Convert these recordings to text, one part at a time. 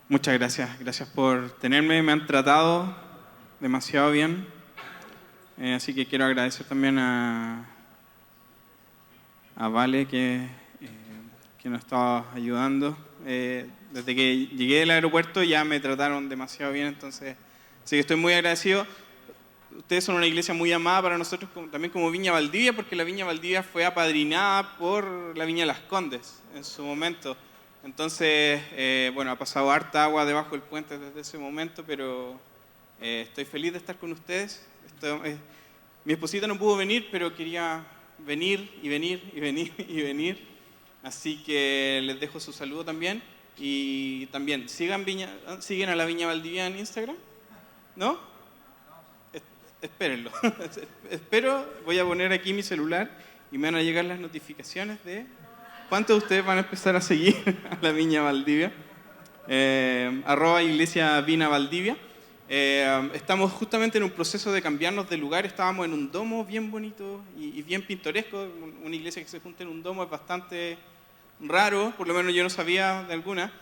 Muchas gracias. Gracias por tenerme. Me han tratado demasiado bien. Así que quiero agradecer también a Vale que nos estaba ayudando. Desde que llegué del aeropuerto ya me trataron demasiado bien, entonces sí que estoy muy agradecido. Ustedes son una iglesia muy amada para nosotros, también como Viña Valdivia, porque la Viña Valdivia fue apadrinada por la Viña Las Condes en su momento. Entonces, bueno, ha pasado harta agua debajo del puente desde ese momento, pero estoy feliz de estar con ustedes. Mi esposita no pudo venir, pero quería venir y venir y venir y venir. Así que les dejo su saludo también. Y también, ¿siguen a la Viña Valdivia en Instagram? ¿No? Espérenlo. Espero, voy a poner aquí mi celular y me van a llegar las notificaciones de cuántos de ustedes van a empezar a seguir a la Viña Valdivia. @Iglesia Vina Valdivia. Estamos justamente en un proceso de cambiarnos de lugar. Estábamos en un domo bien bonito y bien pintoresco. Una iglesia que se junta en un domo es bastante raro, por lo menos yo no sabía de alguna,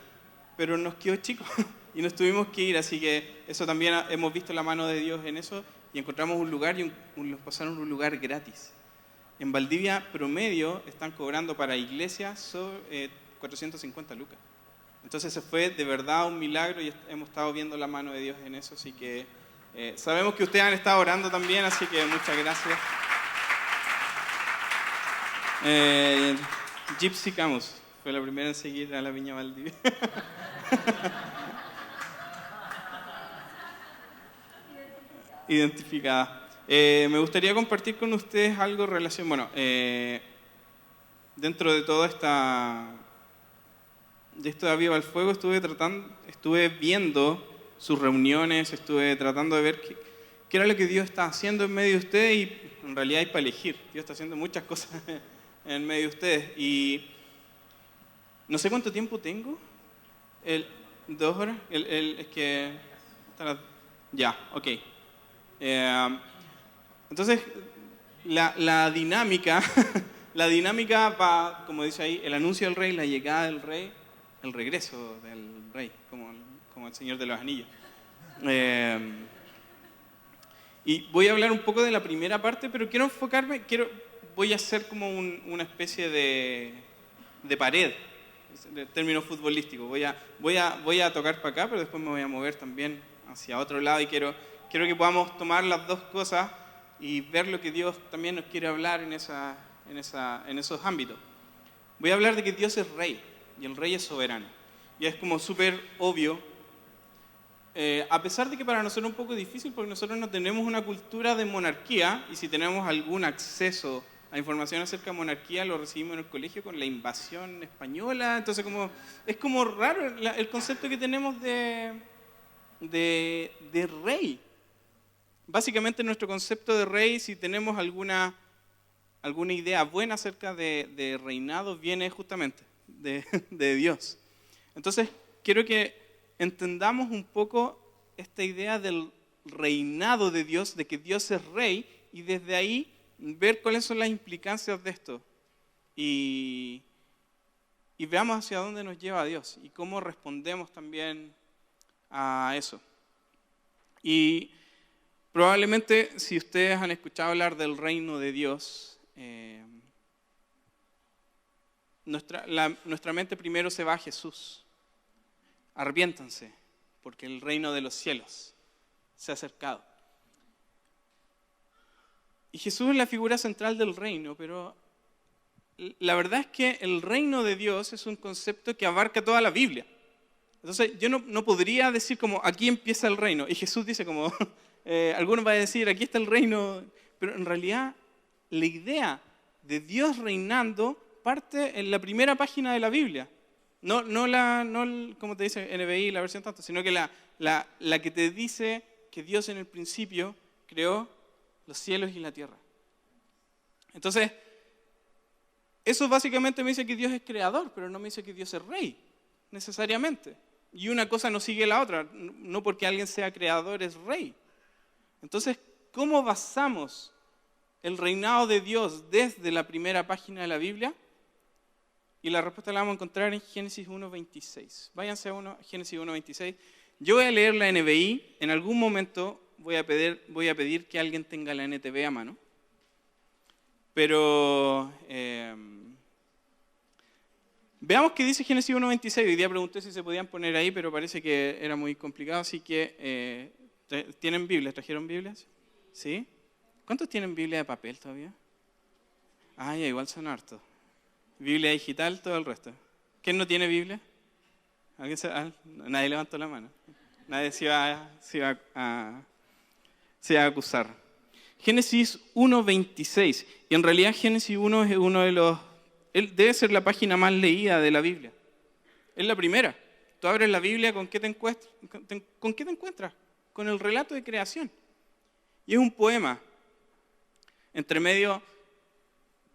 pero nos quedó chico y nos tuvimos que ir, así que eso también hemos visto la mano de Dios en eso y encontramos un lugar y nos pasaron un lugar gratis. En Valdivia promedio están cobrando para iglesias sobre 450 lucas. Entonces se fue de verdad un milagro y hemos estado viendo la mano de Dios en eso, así que sabemos que ustedes han estado orando también, así que muchas gracias. Gypsy Camus fue la primera en seguir a la Viña Valdivia. Identificada. Me gustaría compartir con ustedes algo relacionado. Bueno, dentro de toda de esto de Aviva el Fuego estuve viendo sus reuniones, estuve tratando de ver qué era lo que Dios está haciendo en medio de ustedes y en realidad hay para elegir. Dios está haciendo muchas cosas en medio de ustedes y no sé cuánto tiempo tengo. 2 horas. Es que ya, ok. Entonces la dinámica la dinámica va, como dice ahí, el anuncio del rey, la llegada del rey, el regreso del rey, como el Señor de los Anillos. Y voy a hablar un poco de la primera parte, pero quiero enfocarme, voy a hacer como una especie de pared, de término futbolístico. Voy a tocar para acá, pero después me voy a mover también hacia otro lado y quiero que podamos tomar las dos cosas y ver lo que Dios también nos quiere hablar en esos ámbitos. Voy a hablar de que Dios es rey y el rey es soberano. Y es como súper obvio, a pesar de que para nosotros es un poco difícil porque nosotros no tenemos una cultura de monarquía y si tenemos algún acceso a información acerca de monarquía lo recibimos en el colegio con la invasión española. Entonces es como raro el concepto que tenemos de rey. Básicamente nuestro concepto de rey, si tenemos alguna idea buena acerca de reinado, viene justamente de Dios. Entonces, quiero que entendamos un poco esta idea del reinado de Dios, de que Dios es rey, y desde ahí ver cuáles son las implicancias de esto. Y veamos hacia dónde nos lleva Dios y cómo respondemos también a eso. Y probablemente si ustedes han escuchado hablar del reino de Dios, nuestra mente primero se va a Jesús. Arrepiéntanse, porque el reino de los cielos se ha acercado. Y Jesús es la figura central del reino, pero la verdad es que el reino de Dios es un concepto que abarca toda la Biblia. Entonces yo no podría decir como aquí empieza el reino, y Jesús dice como, algunos van a decir aquí está el reino, pero en realidad la idea de Dios reinando parte en la primera página de la Biblia. No como te dice NBI, la versión tanto, sino que la que te dice que Dios en el principio creó los cielos y la tierra. Entonces, eso básicamente me dice que Dios es creador, pero no me dice que Dios es rey, necesariamente. Y una cosa no sigue la otra, no porque alguien sea creador es rey. Entonces, ¿cómo basamos el reinado de Dios desde la primera página de la Biblia? Y la respuesta la vamos a encontrar en Génesis 1:26. Váyanse a Génesis 1:26. Yo voy a leer la NBI. En algún momento voy a pedir que alguien tenga la NTV a mano. Pero veamos qué dice Génesis 1:26. Hoy día pregunté si se podían poner ahí, pero parece que era muy complicado. Así que, ¿tienen Biblias? ¿Trajeron Biblias? ¿Sí? ¿Cuántos tienen Biblia de papel todavía? Ah, ya, igual son hartos. Biblia digital, todo el resto. ¿Quién no tiene Biblia? Nadie levantó la mano. Nadie se iba a acusar. Génesis 1:26. Y en realidad Génesis 1 es uno de los... Debe ser la página más leída de la Biblia. Es la primera. Tú abres la Biblia, ¿con qué te encuentras? Con el relato de creación. Y es un poema. Entre medio...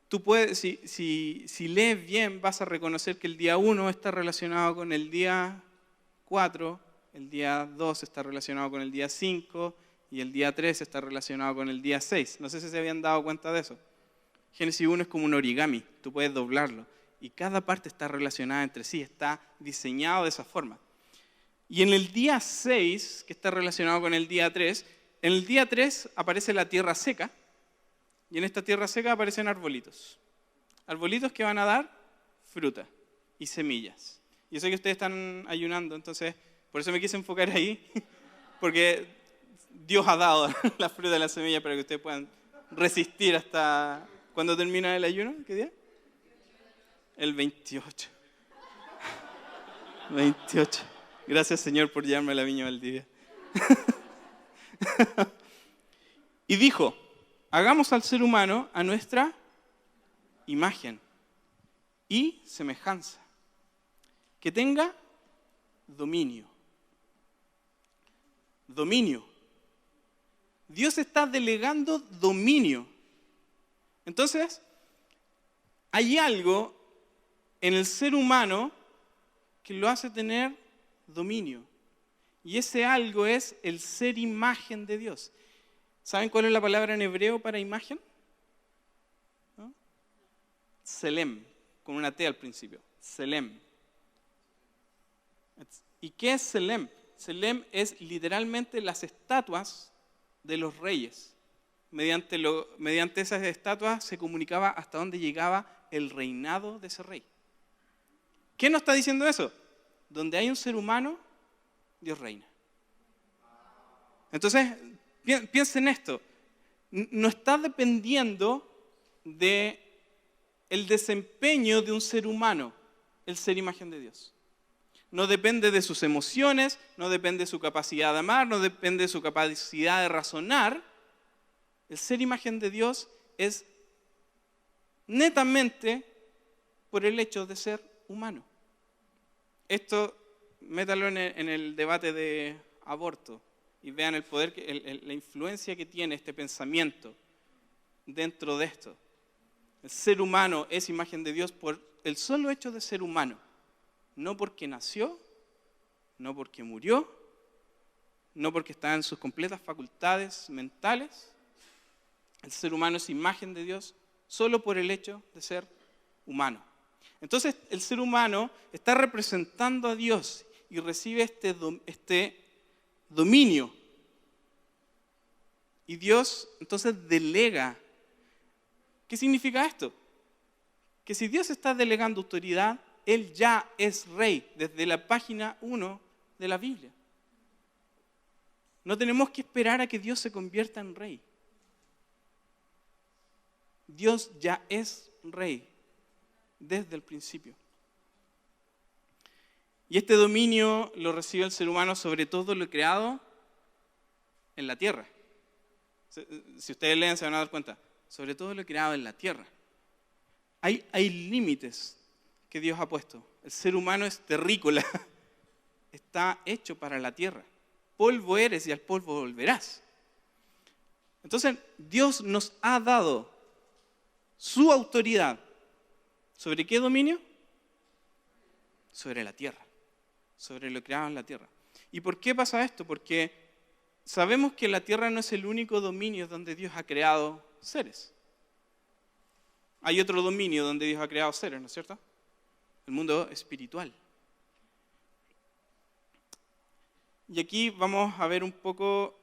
Tú puedes, si lees bien, vas a reconocer que el día 1 está relacionado con el día 4, el día 2 está relacionado con el día 5 y el día 3 está relacionado con el día 6. No sé si se habían dado cuenta de eso. Génesis 1 es como un origami, tú puedes doblarlo y cada parte está relacionada entre sí, está diseñado de esa forma. Y en el día 6, que está relacionado con el día 3, en el día 3 aparece la tierra seca. Y en esta tierra seca aparecen arbolitos. Arbolitos que van a dar fruta y semillas. Yo sé que ustedes están ayunando, entonces por eso me quise enfocar ahí. Porque Dios ha dado la fruta y la semilla para que ustedes puedan resistir hasta... ¿Cuándo termina el ayuno? ¿Qué día? El 28. 28. Gracias, Señor, por llevarme a la viña Valdivia. Y dijo... Hagamos al ser humano a nuestra imagen y semejanza, que tenga dominio. Dominio. Dios está delegando dominio. Entonces, hay algo en el ser humano que lo hace tener dominio. Y ese algo es el ser imagen de Dios. ¿Saben cuál es la palabra en hebreo para imagen? ¿No? Selem, con una T al principio. Selem. ¿Y qué es Selem? Selem es literalmente las estatuas de los reyes. Mediante esas estatuas se comunicaba hasta dónde llegaba el reinado de ese rey. ¿Qué nos está diciendo eso? Donde hay un ser humano, Dios reina. Entonces, piensen en esto, no está dependiendo del desempeño de un ser humano, el ser imagen de Dios. No depende de sus emociones, no depende de su capacidad de amar, no depende de su capacidad de razonar. El ser imagen de Dios es netamente por el hecho de ser humano. Esto, métalo en el debate de aborto. Y vean el poder, la influencia que tiene este pensamiento dentro de esto. El ser humano es imagen de Dios por el solo hecho de ser humano. No porque nació, no porque murió, no porque está en sus completas facultades mentales. El ser humano es imagen de Dios solo por el hecho de ser humano. Entonces el ser humano está representando a Dios y recibe este dominio. Y Dios entonces delega. ¿Qué significa esto? Que si Dios está delegando autoridad, Él ya es rey desde la página 1 de la Biblia. No tenemos que esperar a que Dios se convierta en rey. Dios ya es rey desde el principio. Y este dominio lo recibe el ser humano sobre todo lo creado en la tierra. Si ustedes leen se van a dar cuenta. Sobre todo lo creado en la tierra. Hay límites que Dios ha puesto. El ser humano es terrícola. Está hecho para la tierra. Polvo eres y al polvo volverás. Entonces, Dios nos ha dado su autoridad. ¿Sobre qué dominio? Sobre la tierra. Sobre lo creado en la tierra. ¿Y por qué pasa esto? Porque sabemos que la tierra no es el único dominio donde Dios ha creado seres. Hay otro dominio donde Dios ha creado seres, ¿no es cierto? el mundo espiritual. Y aquí vamos a ver un poco,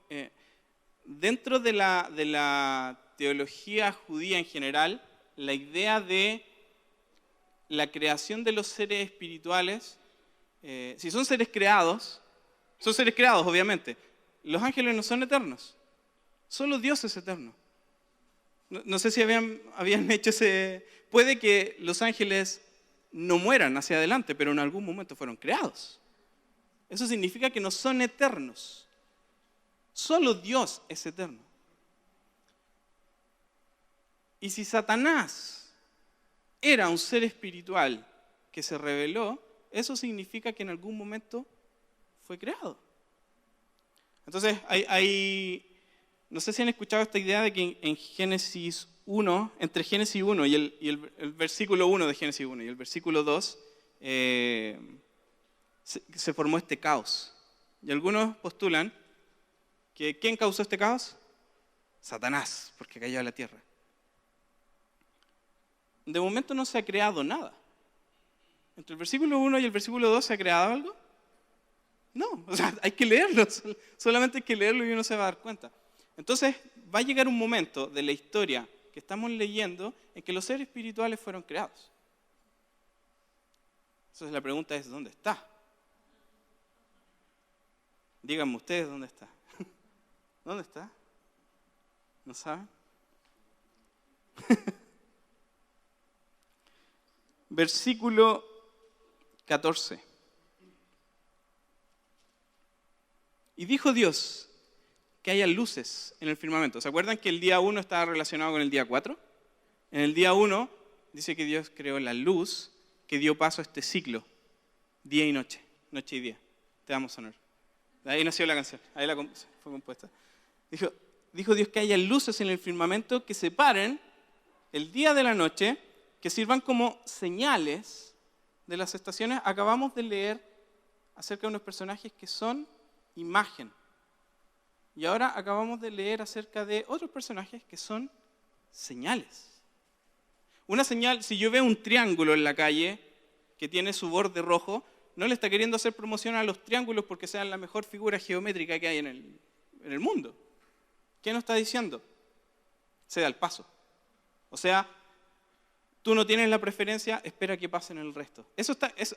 dentro de la teología judía en general, la idea de la creación de los seres espirituales, si son seres creados obviamente. Los ángeles no son eternos, solo Dios es eterno. No sé si habían hecho ese... Puede que los ángeles no mueran hacia adelante, pero en algún momento fueron creados. Eso significa que no son eternos. Solo Dios es eterno. Y si Satanás era un ser espiritual que se rebeló, eso significa que en algún momento fue creado. Entonces, no sé si han escuchado esta idea de que en Génesis 1, entre Génesis 1 y el versículo 1 de Génesis 1 y el versículo 2, se formó este caos. Y algunos postulan que ¿quién causó este caos? Satanás, porque cayó a la tierra. De momento no se ha creado nada. ¿Entre el versículo 1 y el versículo 2 se ha creado algo? No, o sea, hay que leerlo, solamente hay que leerlo y uno se va a dar cuenta. Entonces, va a llegar un momento de la historia que estamos leyendo en que los seres espirituales fueron creados. Entonces la pregunta es, ¿dónde está? Díganme ustedes dónde está. ¿Dónde está? ¿No saben? Versículo 14. Y dijo Dios que haya luces en el firmamento. ¿Se acuerdan que el día 1 estaba relacionado con el día 4? En el día 1 dice que Dios creó la luz que dio paso a este ciclo, día y noche, noche y día. Te damos honor. De ahí nació la canción, ahí fue compuesta. Dijo Dios que haya luces en el firmamento que separen el día de la noche, que sirvan como señales de las estaciones. Acabamos de leer acerca de unos personajes que son imagen. Y ahora acabamos de leer acerca de otros personajes que son señales. Una señal, si yo veo un triángulo en la calle que tiene su borde rojo, no le está queriendo hacer promoción a los triángulos porque sean la mejor figura geométrica que hay en el mundo. ¿Qué nos está diciendo? Se da el paso. O sea, tú no tienes la preferencia, espera que pasen el resto.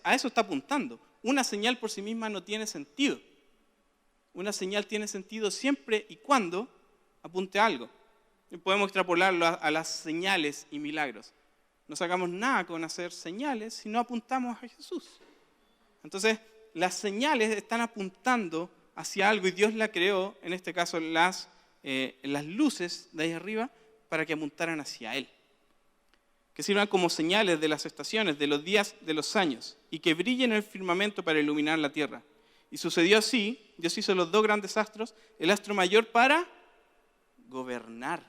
A eso está apuntando. Una señal por sí misma no tiene sentido. Una señal tiene sentido siempre y cuando apunte a algo. Y podemos extrapolarlo a las señales y milagros. No sacamos nada con hacer señales si no apuntamos a Jesús. Entonces, las señales están apuntando hacia algo y Dios la creó, en este caso las luces de ahí arriba, para que apuntaran hacia Él. Que sirvan como señales de las estaciones, de los días, de los años, y que brillen en el firmamento para iluminar la tierra. Y sucedió así, Dios hizo los dos grandes astros, el astro mayor para gobernar.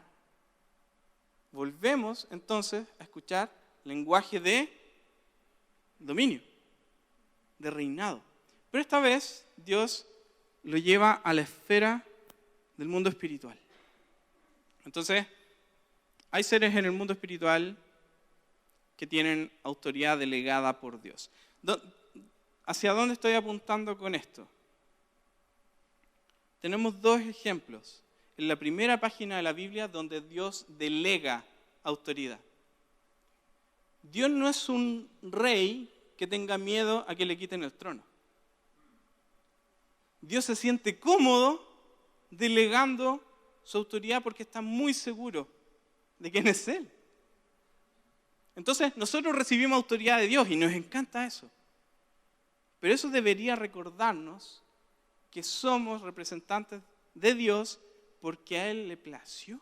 Volvemos entonces a escuchar lenguaje de dominio, de reinado. Pero esta vez Dios lo lleva a la esfera del mundo espiritual. Entonces, hay seres en el mundo espiritual que tienen autoridad delegada por Dios. ¿Hacia dónde estoy apuntando con esto? Tenemos dos ejemplos en la primera página de la Biblia donde Dios delega autoridad. Dios no es un rey que tenga miedo a que le quiten el trono. Dios se siente cómodo delegando su autoridad porque está muy seguro de quién es Él. Entonces, nosotros recibimos autoridad de Dios y nos encanta eso. Pero eso debería recordarnos que somos representantes de Dios porque a Él le plació.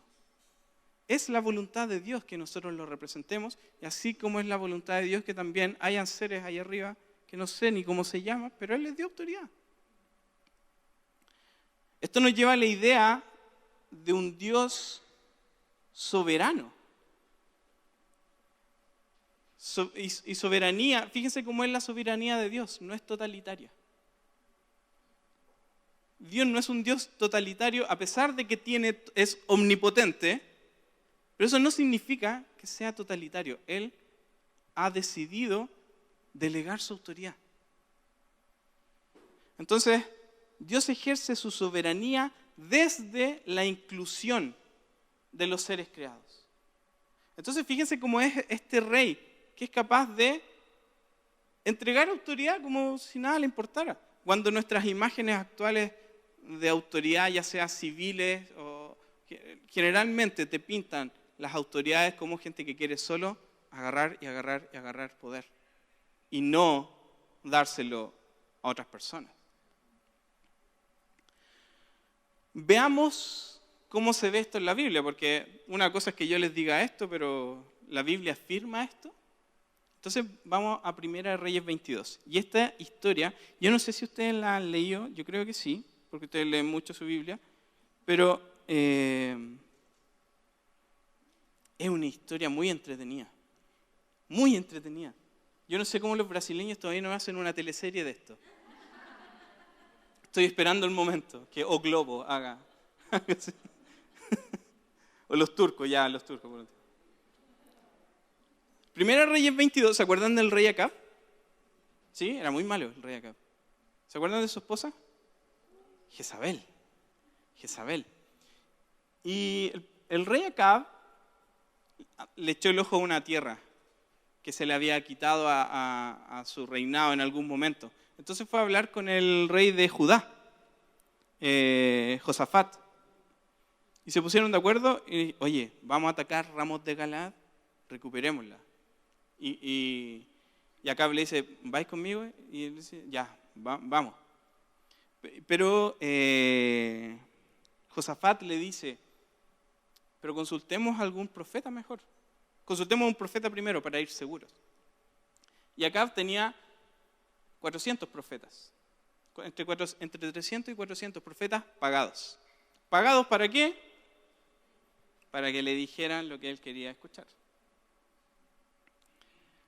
Es la voluntad de Dios que nosotros lo representemos, y así como es la voluntad de Dios que también hayan seres ahí arriba que no sé ni cómo se llaman, pero Él les dio autoridad. Esto nos lleva a la idea de un Dios soberano. Y soberanía, fíjense cómo es la soberanía de Dios, no es totalitaria. Dios no es un Dios totalitario a pesar de que es omnipotente, pero eso no significa que sea totalitario. Él ha decidido delegar su autoridad. Entonces, Dios ejerce su soberanía desde la inclusión de los seres creados. Entonces, fíjense cómo es este rey que es capaz de entregar autoridad como si nada le importara. Cuando nuestras imágenes actuales de autoridad, ya sea civiles o generalmente te pintan las autoridades como gente que quiere solo agarrar y agarrar y agarrar poder y no dárselo a otras personas. Veamos cómo se ve esto en la Biblia, porque una cosa es que yo les diga esto, pero la Biblia afirma esto. Entonces vamos a 1 Reyes 22. Y esta historia, yo no sé si ustedes la han leído, yo creo que sí, porque ustedes leen mucho su Biblia, pero es una historia muy entretenida. Muy entretenida. Yo no sé cómo los brasileños todavía no hacen una teleserie de esto. Estoy esperando el momento que O Globo haga. O los turcos, ya, los turcos. Por último. 1 Reyes 22, ¿se acuerdan del rey Acab? Sí, era muy malo el rey Acab. ¿Se acuerdan de su esposa? Jezabel. Y el rey Acab le echó el ojo a una tierra que se le había quitado a su reinado en algún momento. Entonces fue a hablar con el rey de Judá, Josafat. Y se pusieron de acuerdo y, oye, vamos a atacar Ramot de Galaad, recuperémosla. Y Acab le dice, ¿vais conmigo? Y él dice, ya, vamos. Pero Josafat le dice, pero consultemos a algún profeta mejor. Consultemos a un profeta primero para ir seguros. Y Acab tenía 400 profetas. Entre 300 y 400 profetas pagados. ¿Pagados para qué? Para que le dijeran lo que él quería escuchar.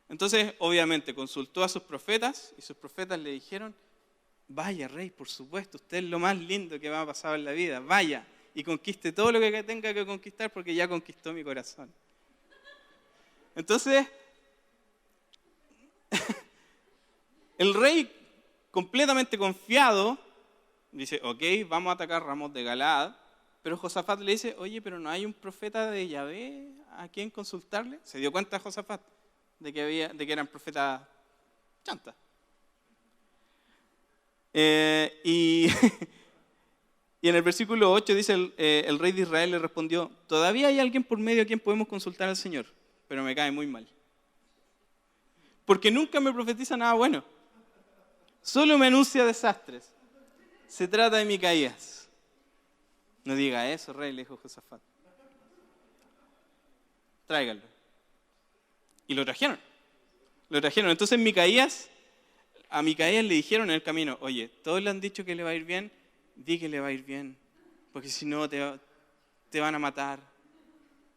Entonces, obviamente, consultó a sus profetas y sus profetas le dijeron, vaya rey, por supuesto, usted es lo más lindo que me ha pasado en la vida, vaya y conquiste todo lo que tenga que conquistar porque ya conquistó mi corazón. Entonces, el rey, completamente confiado, dice, ok, vamos a atacar Ramot de Galaad, pero Josafat le dice, oye, pero ¿no hay un profeta de Yahvé a quien consultarle? Se dio cuenta Josafat de que eran profetas chantas. Y en el versículo 8 dice, el rey de Israel le respondió, todavía hay alguien por medio a quien podemos consultar al Señor, pero me cae muy mal. Porque nunca me profetiza nada bueno. Solo me anuncia desastres. Se trata de Micaías. No diga eso, rey, le dijo Josafat. Tráiganlo. Y lo trajeron. Entonces a Micaías le dijeron en el camino, oye, todos le han dicho que le va a ir bien, di que le va a ir bien, porque si no te van a matar.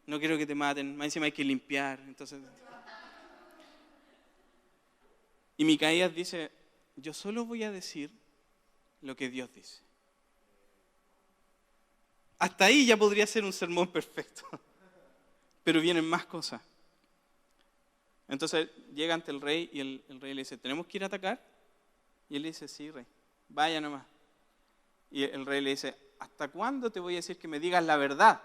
No quiero que te maten, más encima hay que limpiar. Entonces... Y Micaías dice, yo solo voy a decir lo que Dios dice. Hasta ahí ya podría ser un sermón perfecto. Pero vienen más cosas. Entonces llega ante el rey y el rey le dice, ¿tenemos que ir a atacar? Y él le dice, sí, rey, vaya nomás. Y el rey le dice, ¿hasta cuándo te voy a decir que me digas la verdad?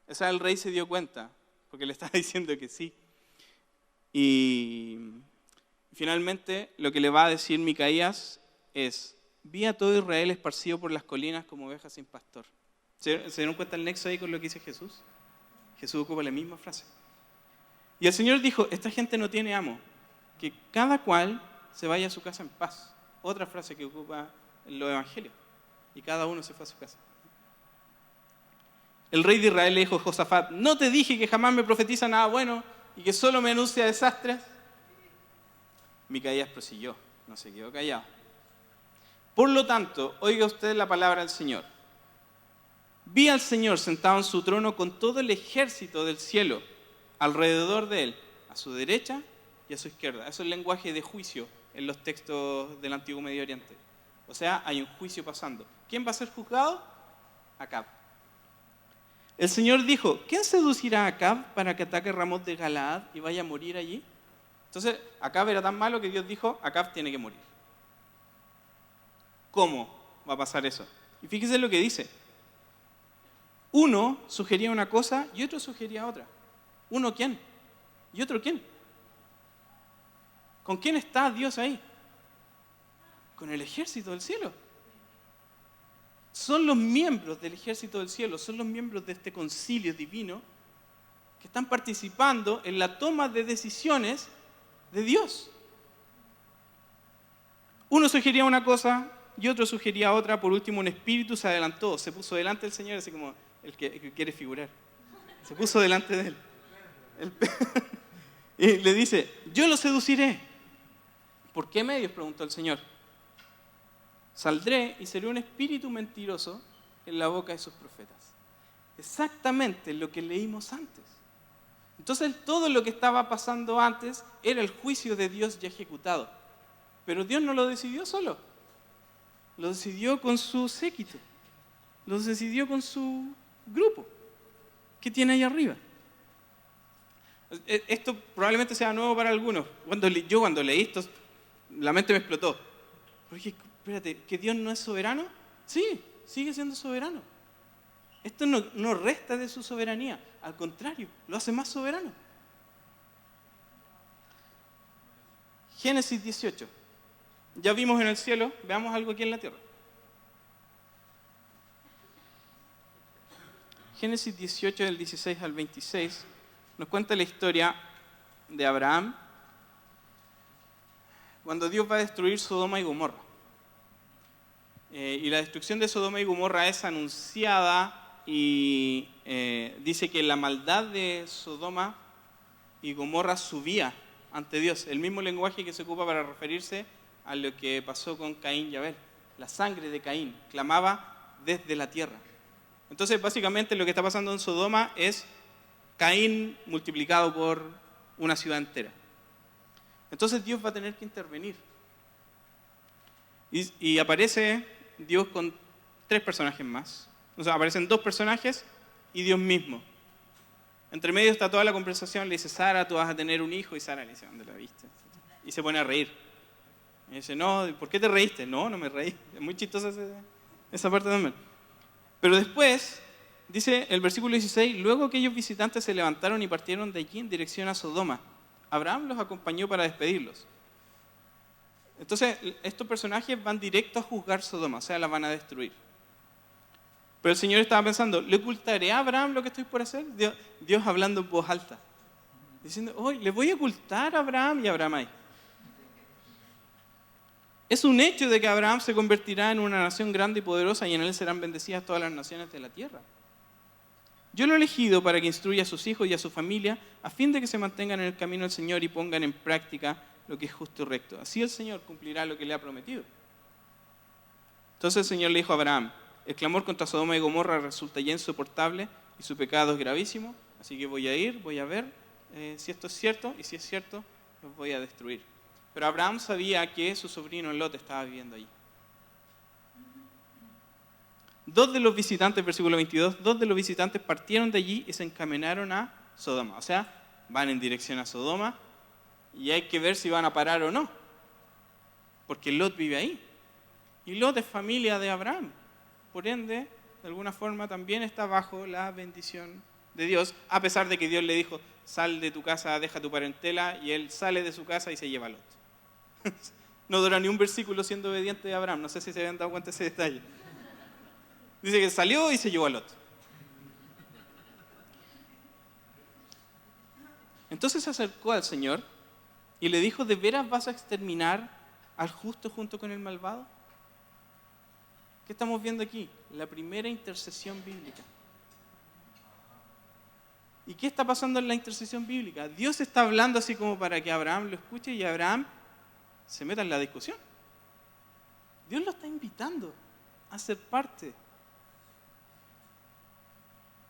O sea, el rey se dio cuenta, porque le estaba diciendo que sí. Y finalmente lo que le va a decir Micaías es, vi a todo Israel esparcido por las colinas como ovejas sin pastor. ¿Se dieron cuenta el nexo ahí con lo que dice Jesús? Jesús ocupa la misma frase. Y el Señor dijo, esta gente no tiene amo, que cada cual se vaya a su casa en paz. Otra frase que ocupa en los evangelios. Y cada uno se fue a su casa. El rey de Israel le dijo a Josafat, ¿no te dije que jamás me profetiza nada bueno y que solo me anuncia desastres? Micaías prosiguió, no se quedó callado. Por lo tanto, oiga usted la palabra del Señor. Vi al Señor sentado en su trono con todo el ejército del cielo alrededor de él, a su derecha y a su izquierda. Eso es el lenguaje de juicio en los textos del Antiguo Medio Oriente. O sea, hay un juicio pasando. ¿Quién va a ser juzgado? Acab. El Señor dijo, ¿quién seducirá a Acab para que ataque Ramot de Galaad y vaya a morir allí? Entonces, Acab era tan malo que Dios dijo, Acab tiene que morir. ¿Cómo va a pasar eso? Y fíjese lo que dice. Uno sugería una cosa y otro sugería otra. ¿Uno quién? ¿Y otro quién? ¿Con quién está Dios ahí? Con el ejército del cielo. Son los miembros del ejército del cielo, son los miembros de este concilio divino que están participando en la toma de decisiones de Dios. Uno sugería una cosa y otro sugería otra. Por último, un espíritu se adelantó, se puso delante del Señor, así como el que quiere figurar. Se puso delante de él. Y le dice, yo lo seduciré. ¿Por qué medios?, preguntó el Señor. Saldré y seré un espíritu mentiroso en la boca de sus profetas. Exactamente lo que leímos antes. Entonces, todo lo que estaba pasando antes era el juicio de Dios ya ejecutado. Pero Dios no lo decidió solo. Lo decidió con su séquito. Lo decidió con su grupo. ¿Qué tiene ahí arriba? Esto probablemente sea nuevo para algunos. Yo cuando leí esto, la mente me explotó. Porque, espérate, ¿que Dios no es soberano? Sí, sigue siendo soberano. Esto no resta de su soberanía. Al contrario, lo hace más soberano. Génesis 18. Ya vimos en el cielo, veamos algo aquí en la tierra. Génesis 18, del 16 al 26, nos cuenta la historia de Abraham cuando Dios va a destruir Sodoma y Gomorra. Y la destrucción de Sodoma y Gomorra es anunciada y dice que la maldad de Sodoma y Gomorra subía ante Dios. El mismo lenguaje que se ocupa para referirse a lo que pasó con Caín y Abel. La sangre de Caín clamaba desde la tierra. Entonces, básicamente lo que está pasando en Sodoma es Caín multiplicado por una ciudad entera. Entonces Dios va a tener que intervenir. Y aparece Dios con 3 personajes más. O sea, aparecen 2 personajes y Dios mismo. Entre medio está toda la conversación, le dice, Sara, tú vas a tener un hijo. Y Sara le dice, ¿dónde la viste? Y se pone a reír. Y dice, no, ¿por qué te reíste? No me reí. Es muy chistosa esa parte también. Pero después, dice el versículo 16, luego aquellos visitantes se levantaron y partieron de allí en dirección a Sodoma. Abraham los acompañó para despedirlos. Entonces, estos personajes van directo a juzgar Sodoma, o sea, la van a destruir. Pero el Señor estaba pensando, ¿le ocultaré a Abraham lo que estoy por hacer? Dios hablando en voz alta, diciendo, hoy le voy a ocultar a Abraham, y Abraham ahí. Es un hecho de que Abraham se convertirá en una nación grande y poderosa y en él serán bendecidas todas las naciones de la tierra. Yo lo he elegido para que instruya a sus hijos y a su familia a fin de que se mantengan en el camino del Señor y pongan en práctica lo que es justo y recto. Así el Señor cumplirá lo que le ha prometido. Entonces el Señor le dijo a Abraham, el clamor contra Sodoma y Gomorra resulta ya insoportable y su pecado es gravísimo, así que voy a ir, voy a ver si esto es cierto, y si es cierto, los voy a destruir. Pero Abraham sabía que su sobrino Lot estaba viviendo allí. 2 de los visitantes, versículo 22, 2 de los visitantes partieron de allí y se encaminaron a Sodoma. O sea, van en dirección a Sodoma y hay que ver si van a parar o no. Porque Lot vive ahí. Y Lot es familia de Abraham. Por ende, de alguna forma también está bajo la bendición de Dios, a pesar de que Dios le dijo, sal de tu casa, deja tu parentela, y él sale de su casa y se lleva a Lot. No dura ni un versículo siendo obediente de Abraham. No sé si se habían dado cuenta de ese detalle. Dice que salió y se llevó a Lot. Entonces se acercó al Señor y le dijo, ¿de veras vas a exterminar al justo junto con el malvado? ¿Qué estamos viendo aquí? La primera intercesión bíblica. ¿Y qué está pasando en la intercesión bíblica? Dios está hablando así como para que Abraham lo escuche y Abraham se meta en la discusión. Dios lo está invitando a ser parte.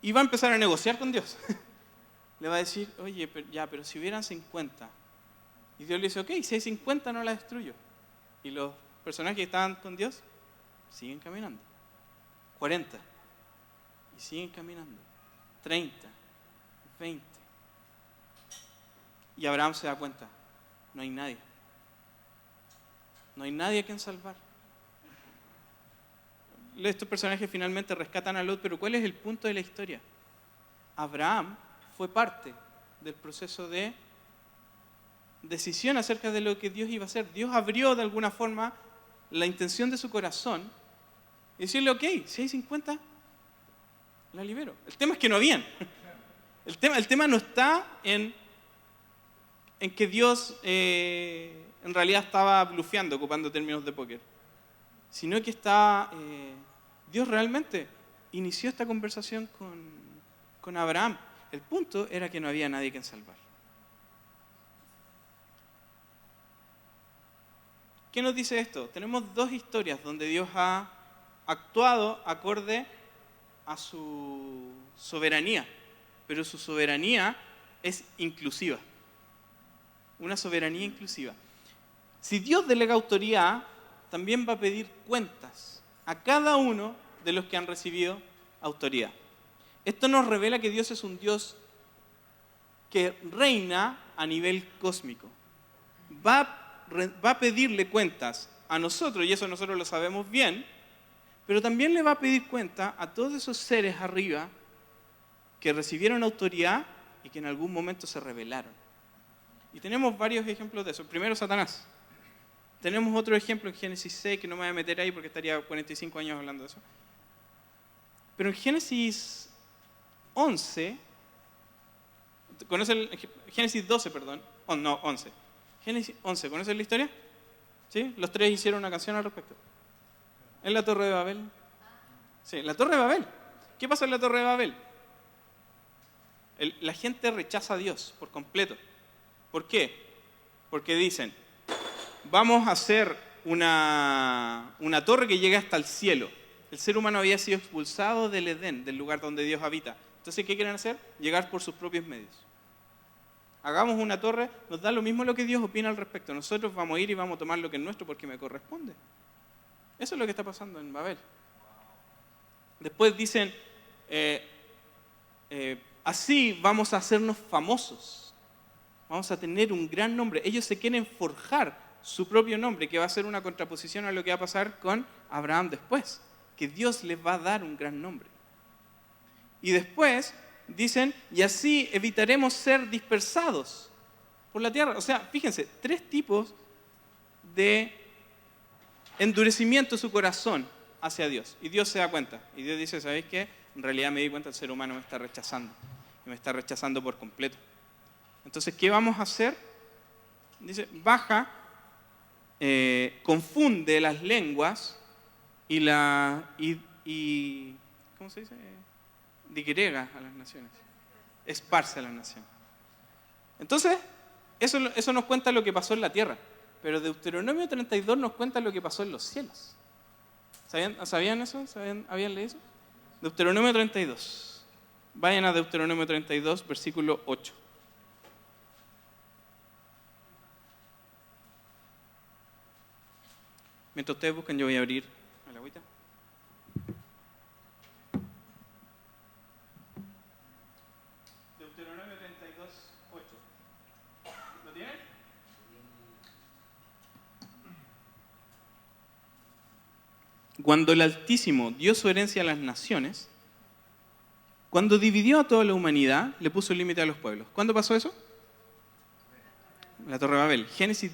Y va a empezar a negociar con Dios. Le va a decir, oye, pero si hubieran 50. Y Dios le dice, ok, si hay 50 no la destruyo. Y los personajes que estaban con Dios siguen caminando. 40. Y siguen caminando. 30. 20. Y Abraham se da cuenta, No hay nadie. No hay nadie a quien salvar. Estos personajes finalmente rescatan a Lot, pero ¿cuál es el punto de la historia? Abraham fue parte del proceso de decisión acerca de lo que Dios iba a hacer. Dios abrió de alguna forma la intención de su corazón y decirle, ok, si hay 50, la libero. El tema es que no habían. El tema no está en que Dios en realidad estaba blufeando, ocupando términos de póker, sino que Dios realmente inició esta conversación con Abraham. El punto era que no había nadie que salvar. ¿Qué nos dice esto? Tenemos dos historias donde Dios ha actuado acorde a su soberanía, pero su soberanía es inclusiva. Una soberanía inclusiva. Si Dios delega autoridad, también va a pedir cuentas a cada uno de los que han recibido autoridad. Esto nos revela que Dios es un Dios que reina a nivel cósmico. Va a pedirle cuentas a nosotros, y eso nosotros lo sabemos bien, pero también le va a pedir cuenta a todos esos seres arriba que recibieron autoridad y que en algún momento se rebelaron. Y tenemos varios ejemplos de eso. Primero, Satanás. Tenemos otro ejemplo en Génesis 6, que no me voy a meter ahí porque estaría 45 años hablando de eso. Pero en Génesis 11, Génesis 12, perdón. No, 11. Génesis 11, ¿conocen la historia? ¿Sí? Los tres hicieron una canción al respecto. En la Torre de Babel. Sí, la Torre de Babel. ¿Qué pasa en la Torre de Babel? La gente rechaza a Dios por completo. ¿Por qué? Porque dicen, vamos a hacer una torre que llegue hasta el cielo. El ser humano había sido expulsado del Edén, del lugar donde Dios habita. Entonces, ¿qué quieren hacer? Llegar por sus propios medios. Hagamos una torre, nos da lo mismo lo que Dios opina al respecto. Nosotros vamos a ir y vamos a tomar lo que es nuestro porque me corresponde. Eso es lo que está pasando en Babel. Después dicen, así vamos a hacernos famosos. Vamos a tener un gran nombre. Ellos se quieren forjar su propio nombre, que va a ser una contraposición a lo que va a pasar con Abraham después, que Dios les va a dar un gran nombre. Y después dicen, y así evitaremos ser dispersados por la tierra. O sea, fíjense, 3 tipos de endurecimiento de su corazón hacia Dios. Y Dios se da cuenta. Y Dios dice, ¿sabéis qué? En realidad me di cuenta, el ser humano me está rechazando. Y me está rechazando por completo. Entonces, ¿qué vamos a hacer? Dice, baja, confunde las lenguas y ¿cómo se dice? Digrega a las naciones. Esparce a las naciones. Entonces, eso nos cuenta lo que pasó en la tierra. Pero Deuteronomio 32 nos cuenta lo que pasó en los cielos. ¿Sabían eso? ¿Habían leído eso? Deuteronomio 32. Vayan a Deuteronomio 32, versículo 8. Mientras ustedes buscan, yo voy a abrir la agüita. Deuteronomio 32, 8. ¿Lo tienen? Cuando el Altísimo dio su herencia a las naciones, cuando dividió a toda la humanidad, le puso límite a los pueblos. ¿Cuándo pasó eso? La Torre de Babel. Génesis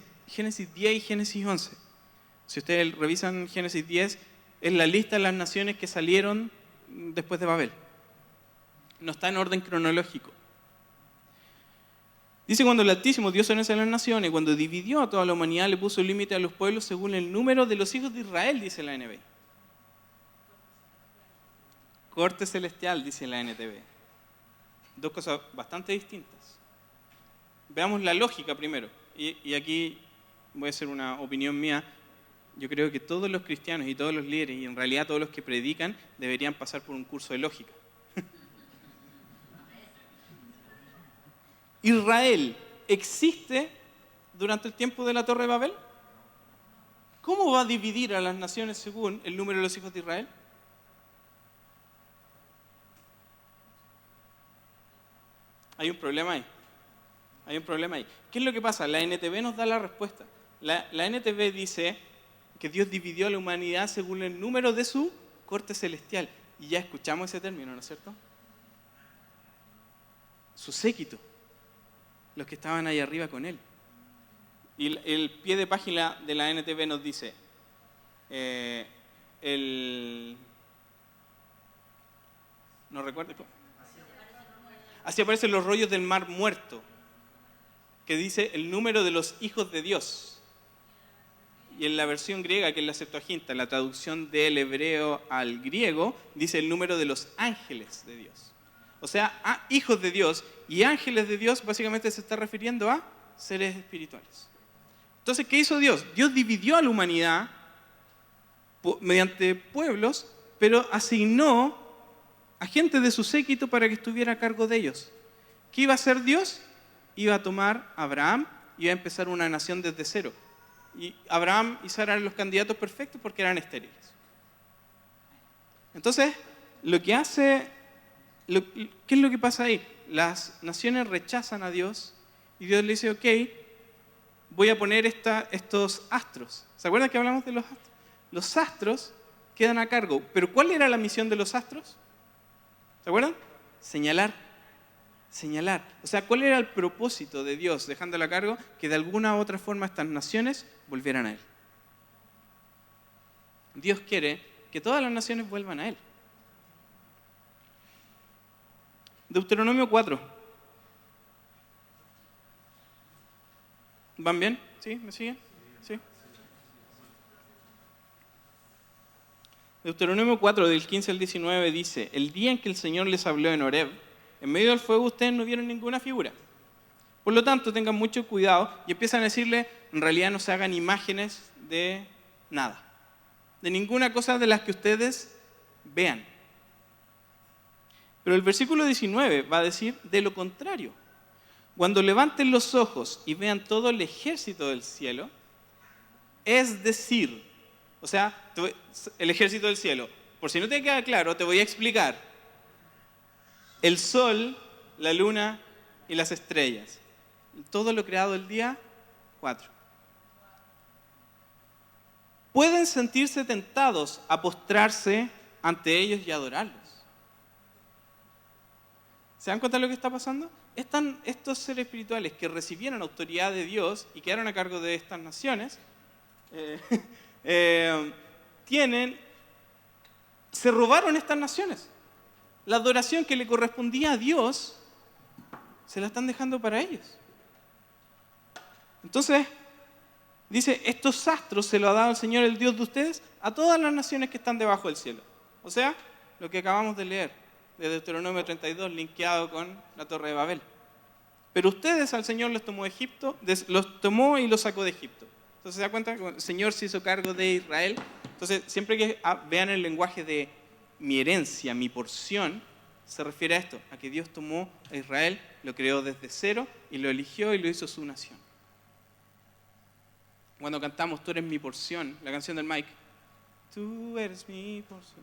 10 y Génesis 11. Si ustedes revisan Génesis 10, es la lista de las naciones que salieron después de Babel. No está en orden cronológico. Dice, cuando el Altísimo dio su herencia a las naciones, cuando dividió a toda la humanidad, le puso límite a los pueblos según el número de los hijos de Israel, dice la NB. Corte celestial, dice la NTV. Dos cosas bastante distintas. Veamos la lógica primero. Y aquí voy a hacer una opinión mía. Yo creo que todos los cristianos y todos los líderes, y en realidad todos los que predican, deberían pasar por un curso de lógica. ¿Israel existe durante el tiempo de la Torre de Babel? ¿Cómo va a dividir a las naciones según el número de los hijos de Israel? Hay un problema ahí. Hay un problema ahí. ¿Qué es lo que pasa? La NTV nos da la respuesta. La NTV dice que Dios dividió a la humanidad según el número de su corte celestial. Y ya escuchamos ese término, ¿no es cierto? Su séquito. Los que estaban ahí arriba con él. Y el pie de página de la NTV nos dice, no recuerdo. Así aparecen los rollos del mar muerto, que dice el número de los hijos de Dios. Y en la versión griega, que es la Septuaginta, la traducción del hebreo al griego, dice el número de los ángeles de Dios. O sea, hijos de Dios y ángeles de Dios básicamente se está refiriendo a seres espirituales. Entonces, ¿qué hizo Dios? Dios dividió a la humanidad mediante pueblos, pero asignó a gente de su séquito para que estuviera a cargo de ellos. ¿Qué iba a hacer Dios? Iba a tomar a Abraham y iba a empezar una nación desde cero. Y Abraham y Sara eran los candidatos perfectos porque eran estériles. Entonces, ¿qué es lo que pasa ahí? Las naciones rechazan a Dios y Dios le dice, ok, voy a poner estos astros. ¿Se acuerdan que hablamos de los astros? Los astros quedan a cargo. ¿Pero cuál era la misión de los astros? ¿Se acuerdan? Señalar. O sea, ¿cuál era el propósito de Dios dejándolo a cargo? Que de alguna u otra forma estas naciones volvieran a Él. Dios quiere que todas las naciones vuelvan a Él. Deuteronomio 4. ¿Van bien? ¿Sí? ¿Me siguen? ¿Sí? Deuteronomio 4, del 15 al 19 dice, el día en que el Señor les habló en Horeb, en medio del fuego ustedes no vieron ninguna figura. Por lo tanto, tengan mucho cuidado y empiezan a decirle, en realidad no se hagan imágenes de nada, de ninguna cosa de las que ustedes vean. Pero el versículo 19 va a decir de lo contrario. Cuando levanten los ojos y vean todo el ejército del cielo, es decir, o sea, el ejército del cielo, por si no te queda claro, te voy a explicar. El sol, la luna y las estrellas. Todo lo creado el día 4. Pueden sentirse tentados a postrarse ante ellos y adorarlos. ¿Se dan cuenta de lo que está pasando? Estos seres espirituales que recibieron autoridad de Dios y quedaron a cargo de estas naciones, se robaron estas naciones. La adoración que le correspondía a Dios, se la están dejando para ellos. Entonces, dice, estos astros se los ha dado el Señor, el Dios de ustedes, a todas las naciones que están debajo del cielo. O sea, lo que acabamos de leer, de Deuteronomio 32, linkeado con la Torre de Babel. Pero ustedes al Señor los tomó y los sacó de Egipto. Entonces, ¿se da cuenta? El Señor se hizo cargo de Israel. Entonces, siempre que vean el lenguaje de mi herencia, mi porción, se refiere a esto, a que Dios tomó a Israel, lo creó desde cero y lo eligió y lo hizo su nación. Cuando cantamos Tú eres mi porción, la canción del Mike, Tú eres mi porción,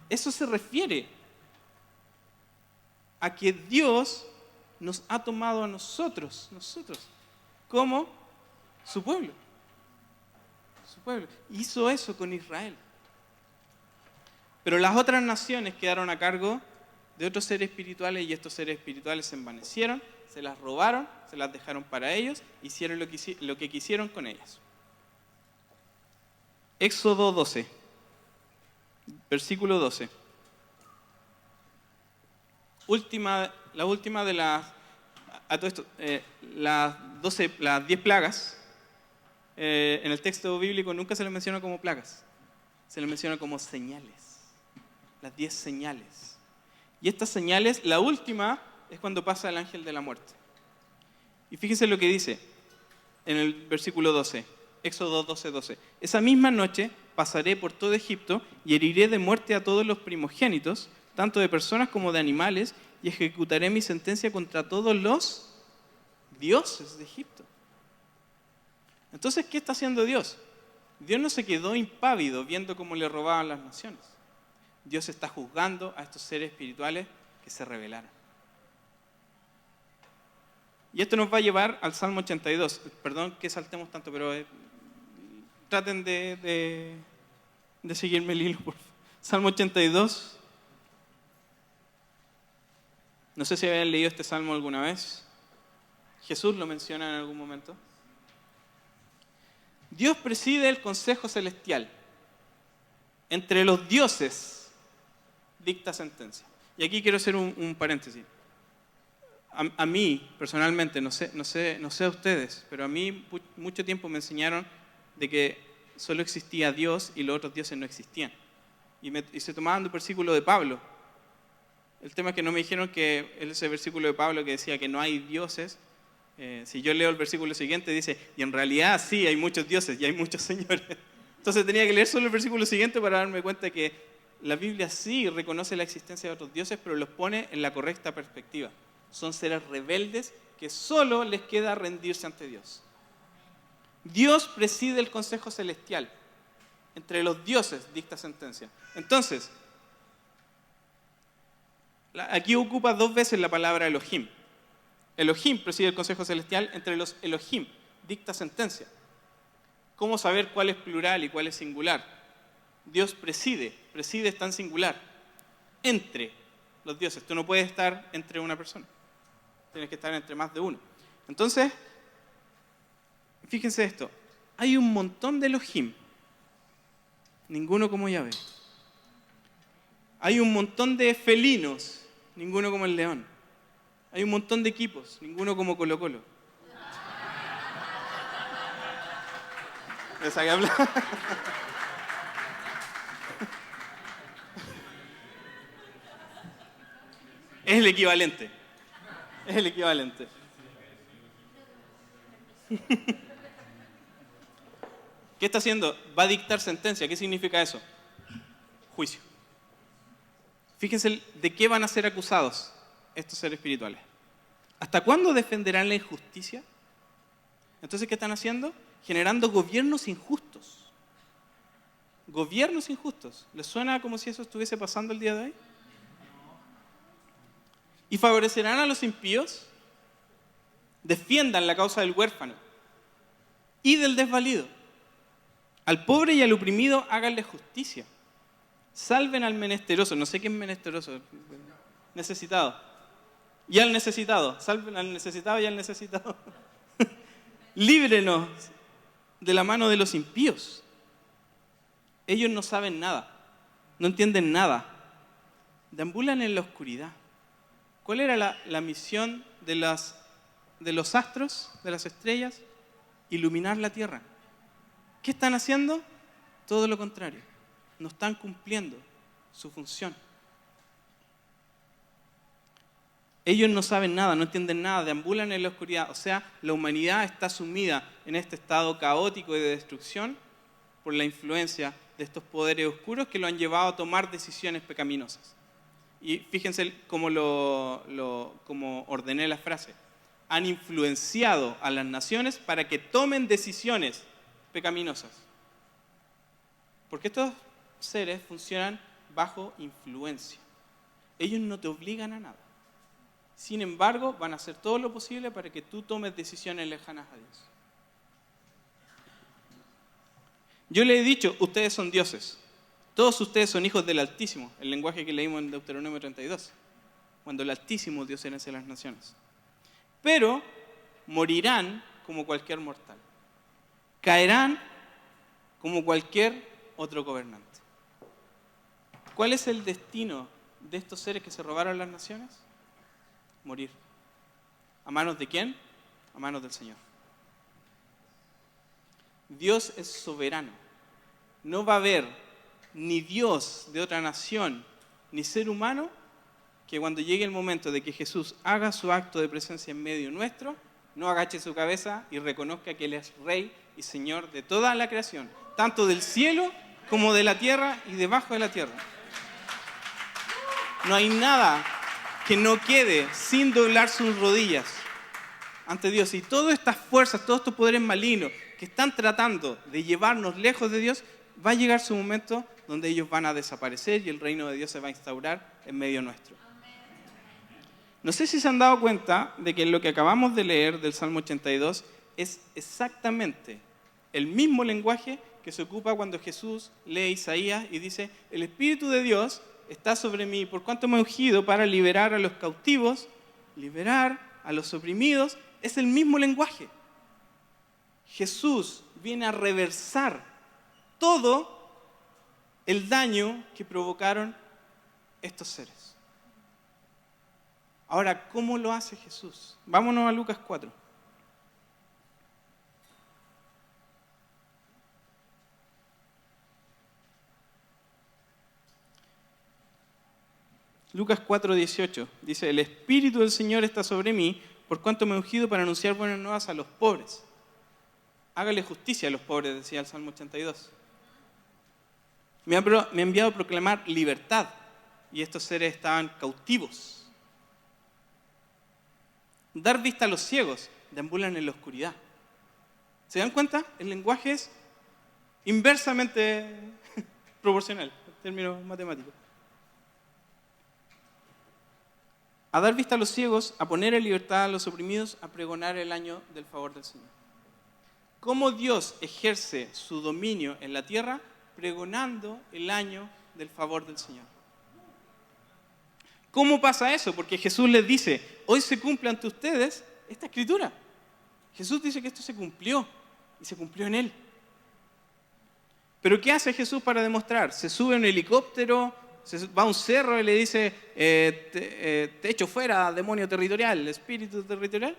eso se refiere a que Dios nos ha tomado a nosotros, como su pueblo. Hizo eso con Israel. Pero las otras naciones quedaron a cargo de otros seres espirituales y estos seres espirituales se envanecieron, se las robaron, se las dejaron para ellos, hicieron lo que quisieron con ellas. Éxodo 12, versículo 12. La última de las 10 plagas, en el texto bíblico nunca se les menciona como plagas, se les menciona como señales, las 10 señales. Y estas señales, la última es cuando pasa el ángel de la muerte. Y fíjense lo que dice en el versículo 12, Éxodo 12:12. Esa misma noche pasaré por todo Egipto y heriré de muerte a todos los primogénitos, tanto de personas como de animales, y ejecutaré mi sentencia contra todos los dioses de Egipto. Entonces, ¿qué está haciendo Dios? Dios no se quedó impávido viendo cómo le robaban las naciones. Dios está juzgando a estos seres espirituales que se rebelaron. Y esto nos va a llevar al Salmo 82. Perdón que saltemos tanto, pero traten de seguirme el hilo, por favor. Salmo 82. No sé si habían leído este salmo alguna vez. Jesús lo menciona en algún momento. Dios preside el consejo celestial. Entre los dioses dicta sentencia. Y aquí quiero hacer un paréntesis. A mí, personalmente, no sé a ustedes, pero a mí mucho tiempo me enseñaron de que solo existía Dios y los otros dioses no existían. Y se tomaban de un versículo de Pablo. El tema es que no me dijeron que ese versículo de Pablo que decía que no hay dioses, si yo leo el versículo siguiente dice, y en realidad sí, hay muchos dioses y hay muchos señores. Entonces tenía que leer solo el versículo siguiente para darme cuenta que la Biblia sí reconoce la existencia de otros dioses, pero los pone en la correcta perspectiva. Son seres rebeldes que solo les queda rendirse ante Dios. Dios preside el consejo celestial. Entre los dioses dicta sentencia. Entonces, aquí ocupa 2 veces la palabra Elohim. Elohim preside el consejo celestial, entre los Elohim dicta sentencia. ¿Cómo saber cuál es plural y cuál es singular? Dios preside es tan singular. Entre los dioses. Tú no puedes estar entre una persona. Tienes que estar entre más de uno. Entonces, fíjense esto. Hay un montón de Elohim. Ninguno como Yahvé. Hay un montón de felinos. Ninguno como el león. Hay un montón de equipos. Ninguno como Colo-Colo. ¿Les haga hablar? Es el equivalente. Es el equivalente. ¿Qué está haciendo? Va a dictar sentencia. ¿Qué significa eso? Juicio. Fíjense de qué van a ser acusados estos seres espirituales. ¿Hasta cuándo defenderán la injusticia? Entonces, ¿qué están haciendo? Generando gobiernos injustos. Gobiernos injustos. ¿Les suena como si eso estuviese pasando el día de hoy? ¿Y favorecerán a los impíos? Defiendan la causa del huérfano y del desvalido. Al pobre y al oprimido háganle justicia. Salven al menesteroso. No sé qué es menesteroso. Necesitado. Y al necesitado. Salven al necesitado y al necesitado. Líbrenos de la mano de los impíos. Ellos no saben nada. No entienden nada. Deambulan en la oscuridad. ¿Cuál era la misión de los astros, de las estrellas? Iluminar la tierra. ¿Qué están haciendo? Todo lo contrario. No están cumpliendo su función. Ellos no saben nada, no entienden nada, deambulan en la oscuridad. O sea, la humanidad está sumida en este estado caótico y de destrucción por la influencia de estos poderes oscuros que lo han llevado a tomar decisiones pecaminosas. Y fíjense cómo cómo ordené la frase. Han influenciado a las naciones para que tomen decisiones pecaminosas. Porque estos seres funcionan bajo influencia. Ellos no te obligan a nada. Sin embargo, van a hacer todo lo posible para que tú tomes decisiones lejanas a Dios. Yo les he dicho, ustedes son dioses. Todos ustedes son hijos del Altísimo, el lenguaje que leímos en Deuteronomio 32, cuando el Altísimo Dios nace las naciones. Pero morirán como cualquier mortal. Caerán como cualquier otro gobernante. ¿Cuál es el destino de estos seres que se robaron las naciones? Morir. ¿A manos de quién? A manos del Señor. Dios es soberano. No va a haber ni Dios de otra nación, ni ser humano, que cuando llegue el momento de que Jesús haga su acto de presencia en medio nuestro, no agache su cabeza y reconozca que Él es Rey y Señor de toda la creación, tanto del cielo como de la tierra y debajo de la tierra. No hay nada que no quede sin doblar sus rodillas ante Dios. Y todas estas fuerzas, todos estos poderes malignos que están tratando de llevarnos lejos de Dios, va a llegar su momento donde ellos van a desaparecer y el reino de Dios se va a instaurar en medio nuestro. No sé si se han dado cuenta de que lo que acabamos de leer del Salmo 82 es exactamente el mismo lenguaje que se ocupa cuando Jesús lee Isaías y dice: el Espíritu de Dios está sobre mí, por cuanto me ha ungido para liberar a los cautivos, liberar a los oprimidos. Es el mismo lenguaje. Jesús viene a reversar todo el daño que provocaron estos seres. Ahora, ¿cómo lo hace Jesús? Vámonos a Lucas 4. Lucas 4:18 dice: el Espíritu del Señor está sobre mí, por cuanto me ha ungido para anunciar buenas nuevas a los pobres. Hágale justicia a los pobres, decía el Salmo 82. Me ha enviado a proclamar libertad, y estos seres estaban cautivos. Dar vista a los ciegos, deambulan en la oscuridad. ¿Se dan cuenta? El lenguaje es inversamente proporcional, en términos matemáticos. A dar vista a los ciegos, a poner en libertad a los oprimidos, a pregonar el año del favor del Señor. ¿Cómo Dios ejerce su dominio en la tierra? Pregonando el año del favor del Señor. ¿Cómo pasa eso? Porque Jesús les dice: hoy se cumple ante ustedes esta escritura. Jesús dice que esto se cumplió, y se cumplió en Él. ¿Pero qué hace Jesús para demostrar? Se sube en un helicóptero, se va a un cerro y le dice: te echo fuera, demonio territorial, espíritu territorial.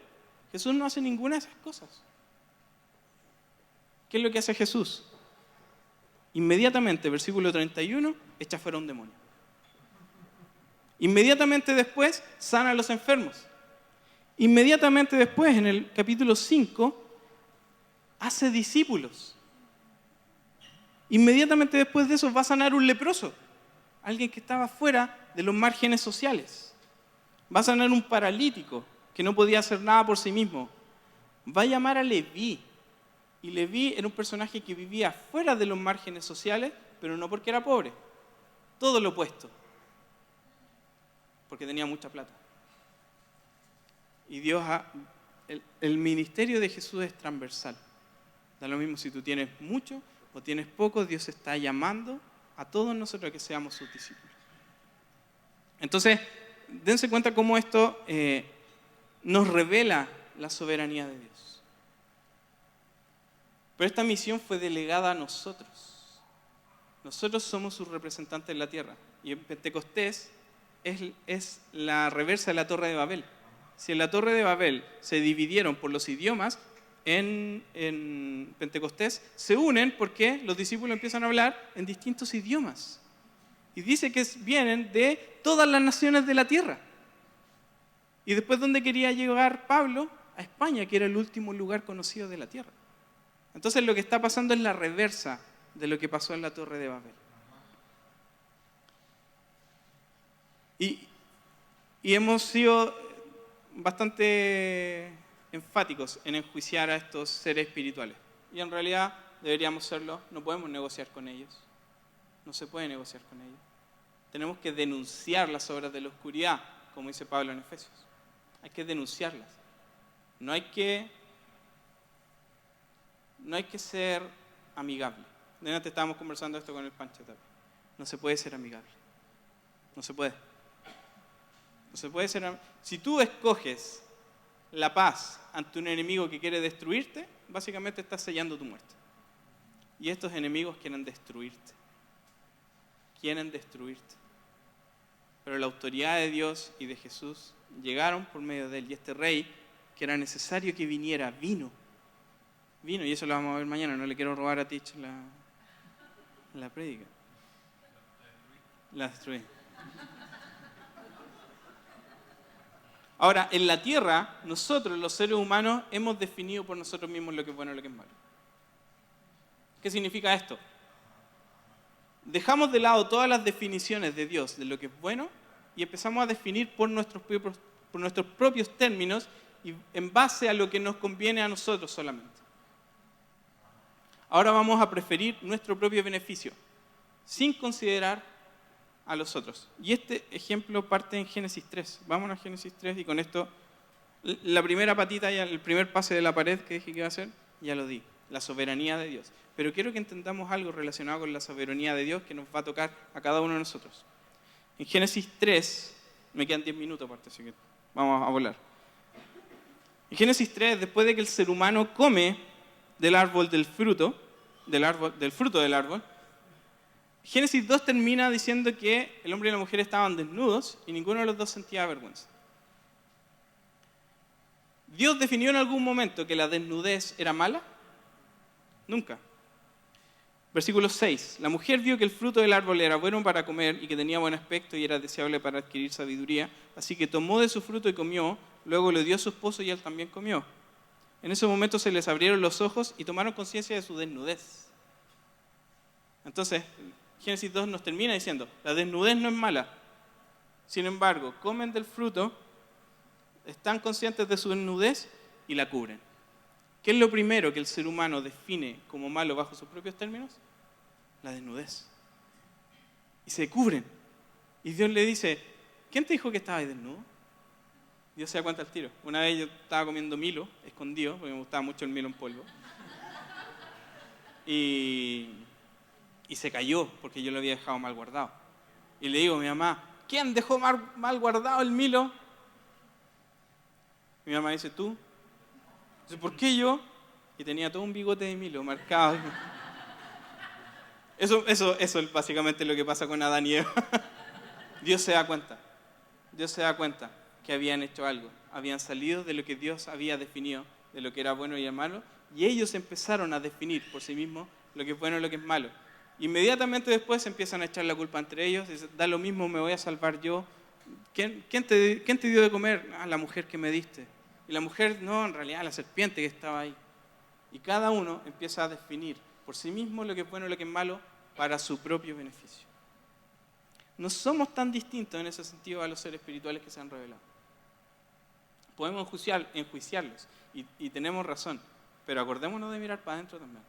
Jesús no hace ninguna de esas cosas. ¿Qué es lo que hace Jesús? Inmediatamente, versículo 31, echa fuera un demonio. Inmediatamente después, sana a los enfermos. Inmediatamente después, en el capítulo 5, hace discípulos. Inmediatamente después de eso, va a sanar un leproso. Alguien que estaba fuera de los márgenes sociales. Va a sanar un paralítico que no podía hacer nada por sí mismo. Va a llamar a Leví. Y Leví era un personaje que vivía fuera de los márgenes sociales, pero no porque era pobre. Todo lo opuesto. Porque tenía mucha plata. Y el ministerio de Jesús es transversal. Da lo mismo si tú tienes mucho o tienes poco, Dios está llamando a todos nosotros a que seamos sus discípulos. Entonces, dense cuenta cómo esto nos revela la soberanía de Dios. Pero esta misión fue delegada a nosotros. Nosotros somos sus representantes en la tierra. Y en Pentecostés es la reversa de la Torre de Babel. Si en la Torre de Babel se dividieron por los idiomas, en Pentecostés se unen porque los discípulos empiezan a hablar en distintos idiomas. Y dice que vienen de todas las naciones de la tierra. Y después, ¿dónde quería llegar Pablo? A España, que era el último lugar conocido de la tierra. Entonces lo que está pasando es la reversa de lo que pasó en la Torre de Babel. Y hemos sido bastante enfáticos en enjuiciar a estos seres espirituales. Y en realidad deberíamos serlo. No podemos negociar con ellos. No se puede negociar con ellos. Tenemos que denunciar las obras de la oscuridad, como dice Pablo en Efesios. Hay que denunciarlas. No hay que ser amigable. Delante estábamos conversando esto con el Pancho también. No se puede ser amigable. No se puede. No se puede ser. Si tú escoges la paz ante un enemigo que quiere destruirte, básicamente estás sellando tu muerte. Y estos enemigos quieren destruirte. Quieren destruirte. Pero la autoridad de Dios y de Jesús llegaron por medio de él. Y este rey, que era necesario que viniera, vino. Y eso lo vamos a ver mañana. No le quiero robar a Tich la prédica. La destruí. Ahora, en la tierra, nosotros, los seres humanos, hemos definido por nosotros mismos lo que es bueno y lo que es malo. ¿Qué significa esto? Dejamos de lado todas las definiciones de Dios de lo que es bueno y empezamos a definir por nuestros propios términos y en base a lo que nos conviene a nosotros solamente. Ahora vamos a preferir nuestro propio beneficio, sin considerar a los otros. Y este ejemplo parte en Génesis 3. Vámonos a Génesis 3 y con esto, la primera patita, el primer pase de la pared que dije que iba a hacer, ya lo di, la soberanía de Dios. Pero quiero que entendamos algo relacionado con la soberanía de Dios que nos va a tocar a cada uno de nosotros. En Génesis 3, me quedan 10 minutos aparte, así que vamos a volar. En Génesis 3, después de que el ser humano come del árbol del fruto del árbol, Génesis 2 termina diciendo que el hombre y la mujer estaban desnudos y ninguno de los dos sentía vergüenza. ¿Dios definió en algún momento que la desnudez era mala? Nunca. Versículo 6. La mujer vio que el fruto del árbol era bueno para comer y que tenía buen aspecto y era deseable para adquirir sabiduría, así que tomó de su fruto y comió, luego le dio a su esposo y él también comió. En ese momento se les abrieron los ojos y tomaron conciencia de su desnudez. Entonces, Génesis 2 nos termina diciendo, la desnudez no es mala. Sin embargo, comen del fruto, están conscientes de su desnudez y la cubren. ¿Qué es lo primero que el ser humano define como malo bajo sus propios términos? La desnudez. Y se cubren. Y Dios le dice, ¿quién te dijo que estabas desnudo? Dios se da cuenta al tiro. Una vez yo estaba comiendo Milo, escondido, porque me gustaba mucho el Milo en polvo. Y se cayó, porque yo lo había dejado mal guardado. Y le digo a mi mamá, ¿quién dejó mal guardado el Milo? Mi mamá dice, ¿tú? Dice, ¿por qué yo? Y tenía todo un bigote de Milo marcado. Eso es básicamente lo que pasa con Adán y Eva. Dios se da cuenta. Dios se da cuenta que habían hecho algo. Habían salido de lo que Dios había definido, de lo que era bueno y malo, y ellos empezaron a definir por sí mismos lo que es bueno y lo que es malo. Inmediatamente después empiezan a echar la culpa entre ellos, dicen, da lo mismo, me voy a salvar yo. ¿Quién te dio de comer? Ah, la mujer que me diste. Y la mujer, no, en realidad la serpiente que estaba ahí. Y cada uno empieza a definir por sí mismo lo que es bueno y lo que es malo para su propio beneficio. No somos tan distintos en ese sentido a los seres espirituales que se han revelado. Podemos enjuiciarlos y tenemos razón, pero acordémonos de mirar para adentro también.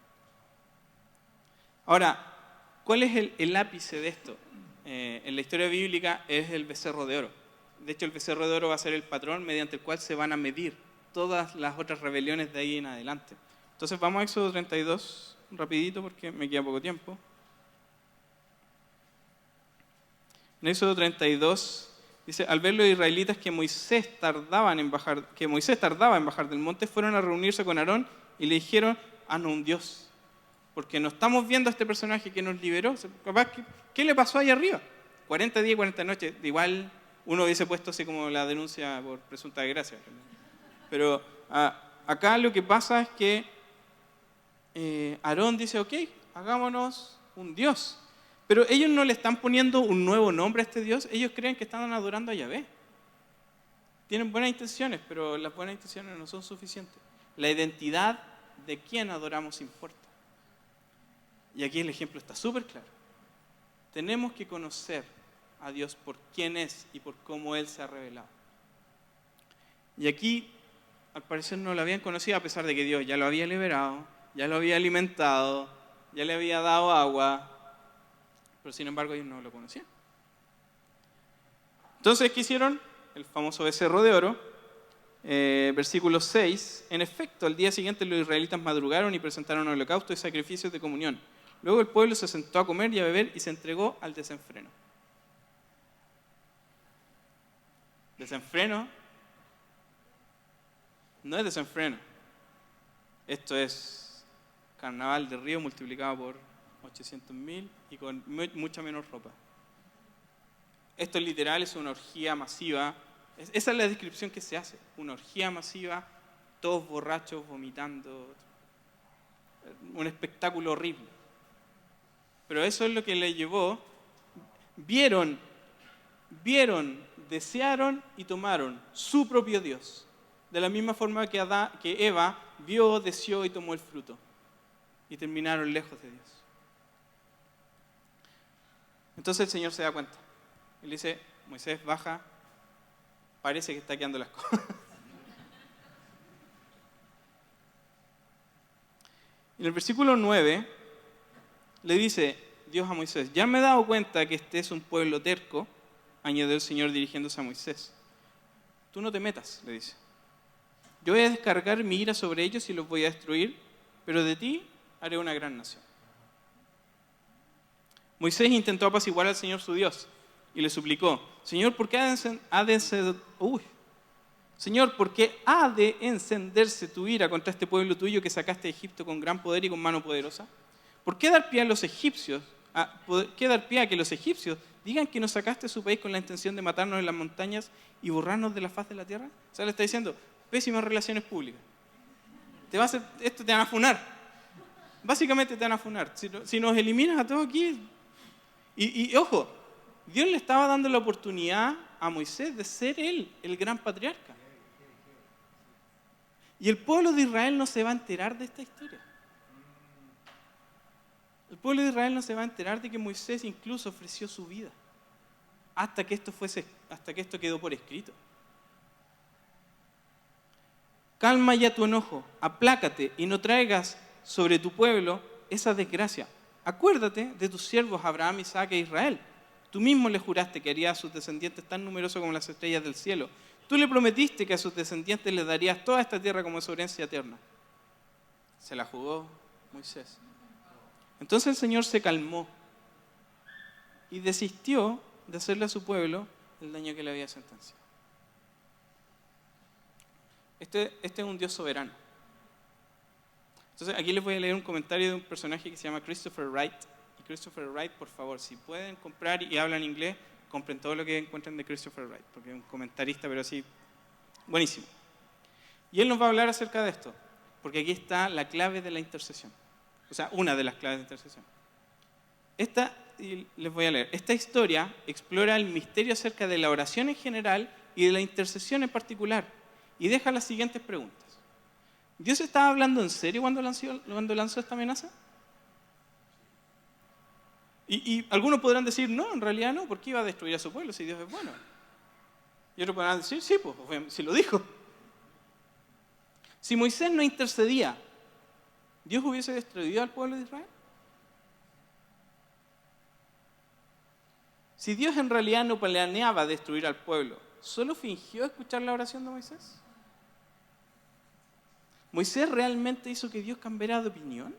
Ahora, ¿cuál es el ápice de esto? En la historia bíblica es el becerro de oro. De hecho, el becerro de oro va a ser el patrón mediante el cual se van a medir todas las otras rebeliones de ahí en adelante. Entonces vamos a Éxodo 32, rapidito porque me queda poco tiempo. En Éxodo 32 dice, al ver los israelitas que Moisés tardaba en bajar del monte, fueron a reunirse con Aarón y le dijeron, haznos un Dios. Porque no estamos viendo a este personaje que nos liberó. Capaz, ¿qué le pasó ahí arriba? 40 días y 40 noches. Igual uno hubiese puesto así como la denuncia por presunta desgracia. Pero acá lo que pasa es que Aarón dice, ok, hagámonos un Dios. Pero ellos no le están poniendo un nuevo nombre a este Dios. Ellos creen que están adorando a Yahvé. Tienen buenas intenciones, pero las buenas intenciones no son suficientes. La identidad de quién adoramos importa. Y aquí el ejemplo está súper claro. Tenemos que conocer a Dios por quién es y por cómo Él se ha revelado. Y aquí, al parecer, no lo habían conocido a pesar de que Dios ya lo había liberado, ya lo había alimentado, ya le había dado agua, pero sin embargo ellos no lo conocían. Entonces, ¿qué hicieron? El famoso becerro de oro, versículo 6. En efecto, al día siguiente los israelitas madrugaron y presentaron holocaustos y sacrificios de comunión. Luego el pueblo se sentó a comer y a beber y se entregó al desenfreno. Desenfreno no es desenfreno. Esto es carnaval de Río multiplicado por 800.000 y con mucha menos ropa. Esto literal es una orgía masiva. Esa es la descripción que se hace. Una orgía masiva, todos borrachos, vomitando. Un espectáculo horrible. Pero eso es lo que le llevó. Vieron, desearon y tomaron su propio Dios. De la misma forma que Eva vio, deseó y tomó el fruto. Y terminaron lejos de Dios. Entonces el Señor se da cuenta. Él dice, Moisés, baja, parece que está quedando las cosas. En el versículo 9 le dice, Dios a Moisés, ya me he dado cuenta que este es un pueblo terco, añadió el Señor dirigiéndose a Moisés. Tú no te metas, le dice. Yo voy a descargar mi ira sobre ellos y los voy a destruir, pero de ti haré una gran nación. Moisés intentó apaciguar al Señor su Dios y le suplicó, Señor, ¿por qué Señor, ¿por qué ha de encenderse tu ira contra este pueblo tuyo que sacaste de Egipto con gran poder y con mano poderosa? ¿Por qué dar pie a los egipcios? ¿Qué dar pie a que los egipcios digan que nos sacaste de su país con la intención de matarnos en las montañas y borrarnos de la faz de la tierra? O sea, le está diciendo, pésimas relaciones públicas. Esto te van a funar. Básicamente te van a funar. Si nos eliminas a todos aquí. Y ojo, Dios le estaba dando la oportunidad a Moisés de ser él el gran patriarca. Y el pueblo de Israel no se va a enterar de esta historia. El pueblo de Israel no se va a enterar de que Moisés incluso ofreció su vida hasta que esto quedó por escrito. Calma ya tu enojo, aplácate y no traigas sobre tu pueblo esa desgracia. Acuérdate de tus siervos Abraham, Isaac e Israel. Tú mismo le juraste que harías a sus descendientes tan numerosos como las estrellas del cielo. Tú le prometiste que a sus descendientes les darías toda esta tierra como su herencia eterna. Se la jugó Moisés. Entonces el Señor se calmó y desistió de hacerle a su pueblo el daño que le había sentenciado. Este es un Dios soberano. Entonces aquí les voy a leer un comentario de un personaje que se llama Christopher Wright. Y Christopher Wright, por favor, si pueden comprar y hablan inglés, compren todo lo que encuentren de Christopher Wright, porque es un comentarista, pero así, buenísimo. Y él nos va a hablar acerca de esto, porque aquí está la clave de la intercesión. O sea, una de las claves de intercesión. Y les voy a leer. Esta historia explora el misterio acerca de la oración en general y de la intercesión en particular, y deja las siguientes preguntas. ¿Dios estaba hablando en serio cuando lanzó esta amenaza? Y algunos podrán decir, no, en realidad no, ¿por qué iba a destruir a su pueblo si Dios es bueno? Y otros podrán decir, sí, pues, si lo dijo. Si Moisés no intercedía, ¿Dios hubiese destruido al pueblo de Israel? Si Dios en realidad no planeaba destruir al pueblo, ¿solo fingió escuchar la oración de Moisés? ¿Moisés realmente hizo que Dios cambiara de opinión?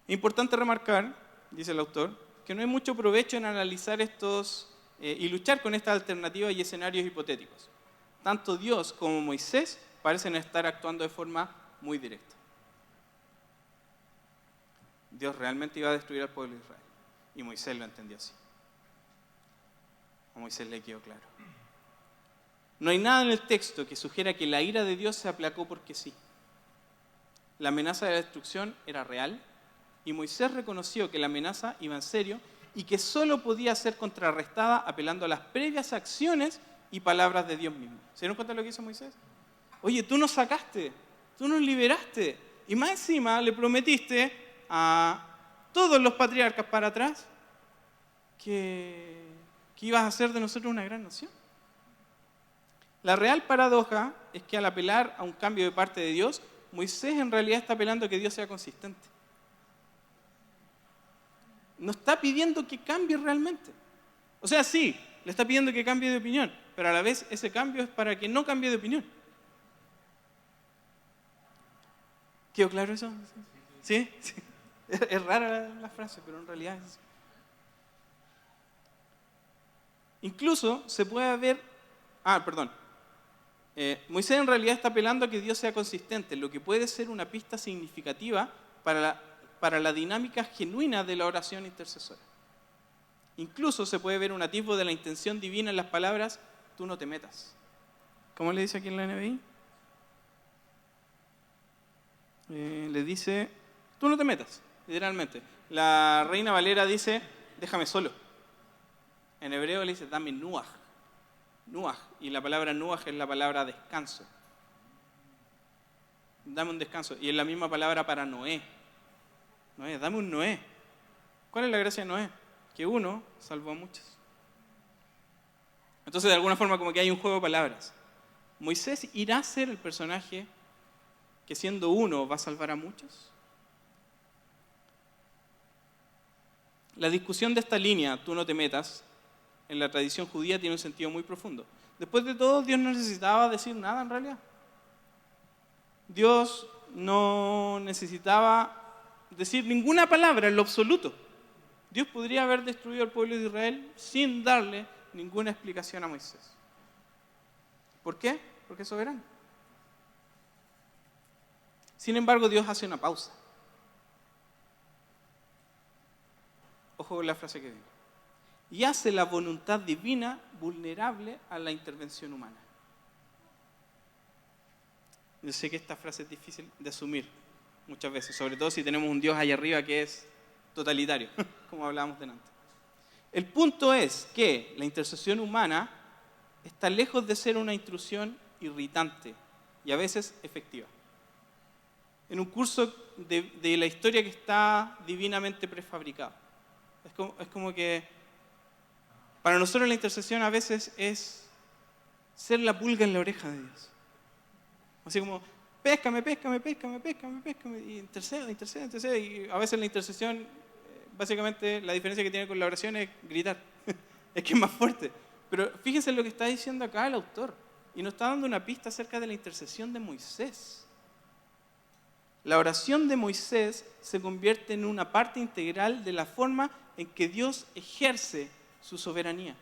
Es importante remarcar, dice el autor, que no hay mucho provecho en analizar y luchar con estas alternativas y escenarios hipotéticos. Tanto Dios como Moisés parecen estar actuando de forma muy directa. Dios realmente iba a destruir al pueblo de Israel y Moisés lo entendió así. A Moisés le quedó claro. No hay nada en el texto que sugiera que la ira de Dios se aplacó porque sí. La amenaza de la destrucción era real y Moisés reconoció que la amenaza iba en serio y que solo podía ser contrarrestada apelando a las previas acciones y palabras de Dios mismo. ¿Se dieron cuenta de lo que hizo Moisés? Oye, tú nos sacaste, tú nos liberaste y más encima le prometiste a todos los patriarcas para atrás que ibas a hacer de nosotros una gran nación. La real paradoja es que al apelar a un cambio de parte de Dios, Moisés en realidad está apelando a que Dios sea consistente. No está pidiendo que cambie realmente. O sea, sí, le está pidiendo que cambie de opinión, pero a la vez ese cambio es para que no cambie de opinión. ¿Quedó claro eso? ¿Sí? Sí. Es rara la frase, pero en realidad es así. Incluso se puede ver... Moisés en realidad está apelando a que Dios sea consistente, lo que puede ser una pista significativa para la dinámica genuina de la oración intercesora. Incluso se puede ver un atisbo de la intención divina en las palabras, tú no te metas. ¿Cómo le dice aquí en la NBI? Le dice, tú no te metas, literalmente. La Reina Valera dice, déjame solo. En hebreo le dice, dame nuaj. Nuaj, y la palabra nuaj es la palabra descanso. Dame un descanso. Y es la misma palabra para Noé. Noé, dame un Noé. ¿Cuál es la gracia de Noé? Que uno salvó a muchos. Entonces, de alguna forma, como que hay un juego de palabras. ¿Moisés irá a ser el personaje que siendo uno va a salvar a muchos? La discusión de esta línea, tú no te metas, en la tradición judía tiene un sentido muy profundo. Después de todo, Dios no necesitaba decir nada en realidad. Dios no necesitaba decir ninguna palabra en lo absoluto. Dios podría haber destruido al pueblo de Israel sin darle ninguna explicación a Moisés. ¿Por qué? Porque es soberano. Sin embargo, Dios hace una pausa. Ojo con la frase que digo. Y hace la voluntad divina vulnerable a la intervención humana. Yo sé que esta frase es difícil de asumir muchas veces, sobre todo si tenemos un Dios allá arriba que es totalitario, como hablábamos delante. El punto es que la intercesión humana está lejos de ser una intrusión irritante y a veces efectiva. En un curso de la historia que está divinamente prefabricado. Es como que para nosotros la intercesión a veces es ser la pulga en la oreja de Dios. Así como, péscame, y intercede. Y a veces la intercesión, básicamente la diferencia que tiene con la oración es gritar. Es que es más fuerte. Pero fíjense lo que está diciendo acá el autor. Y nos está dando una pista acerca de la intercesión de Moisés. La oración de Moisés se convierte en una parte integral de la forma en que Dios ejerce su soberanía.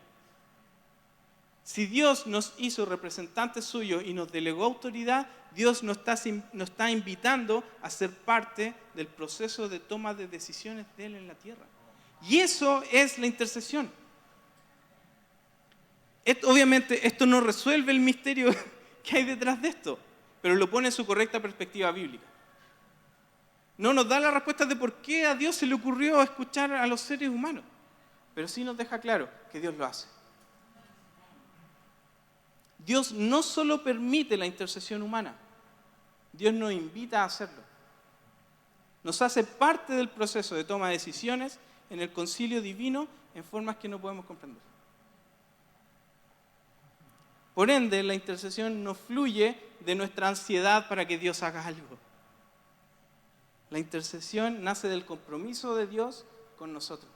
Si Dios nos hizo representantes suyos y nos delegó autoridad, Dios nos está invitando a ser parte del proceso de toma de decisiones de Él en la tierra. Y eso es la intercesión. Obviamente esto no resuelve el misterio que hay detrás de esto, pero lo pone en su correcta perspectiva bíblica. No nos da la respuesta de por qué a Dios se le ocurrió escuchar a los seres humanos, pero sí nos deja claro que Dios lo hace. Dios no solo permite la intercesión humana, Dios nos invita a hacerlo. Nos hace parte del proceso de toma de decisiones en el concilio divino en formas que no podemos comprender. Por ende, la intercesión no fluye de nuestra ansiedad para que Dios haga algo. La intercesión nace del compromiso de Dios con nosotros.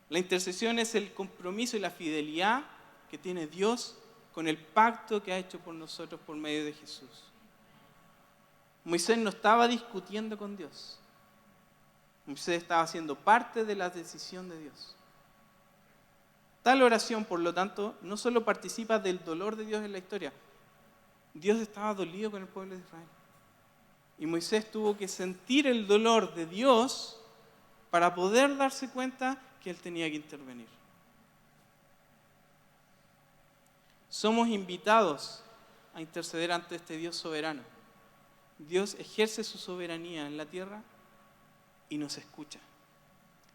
La intercesión es el compromiso y la fidelidad que tiene Dios con el pacto que ha hecho por nosotros por medio de Jesús. Moisés no estaba discutiendo con Dios. Moisés estaba siendo parte de la decisión de Dios. Tal oración, por lo tanto, no solo participa del dolor de Dios en la historia. Dios estaba dolido con el pueblo de Israel. Y Moisés tuvo que sentir el dolor de Dios para poder darse cuenta que Él tenía que intervenir. Somos invitados a interceder ante este Dios soberano. Dios ejerce su soberanía en la tierra y nos escucha.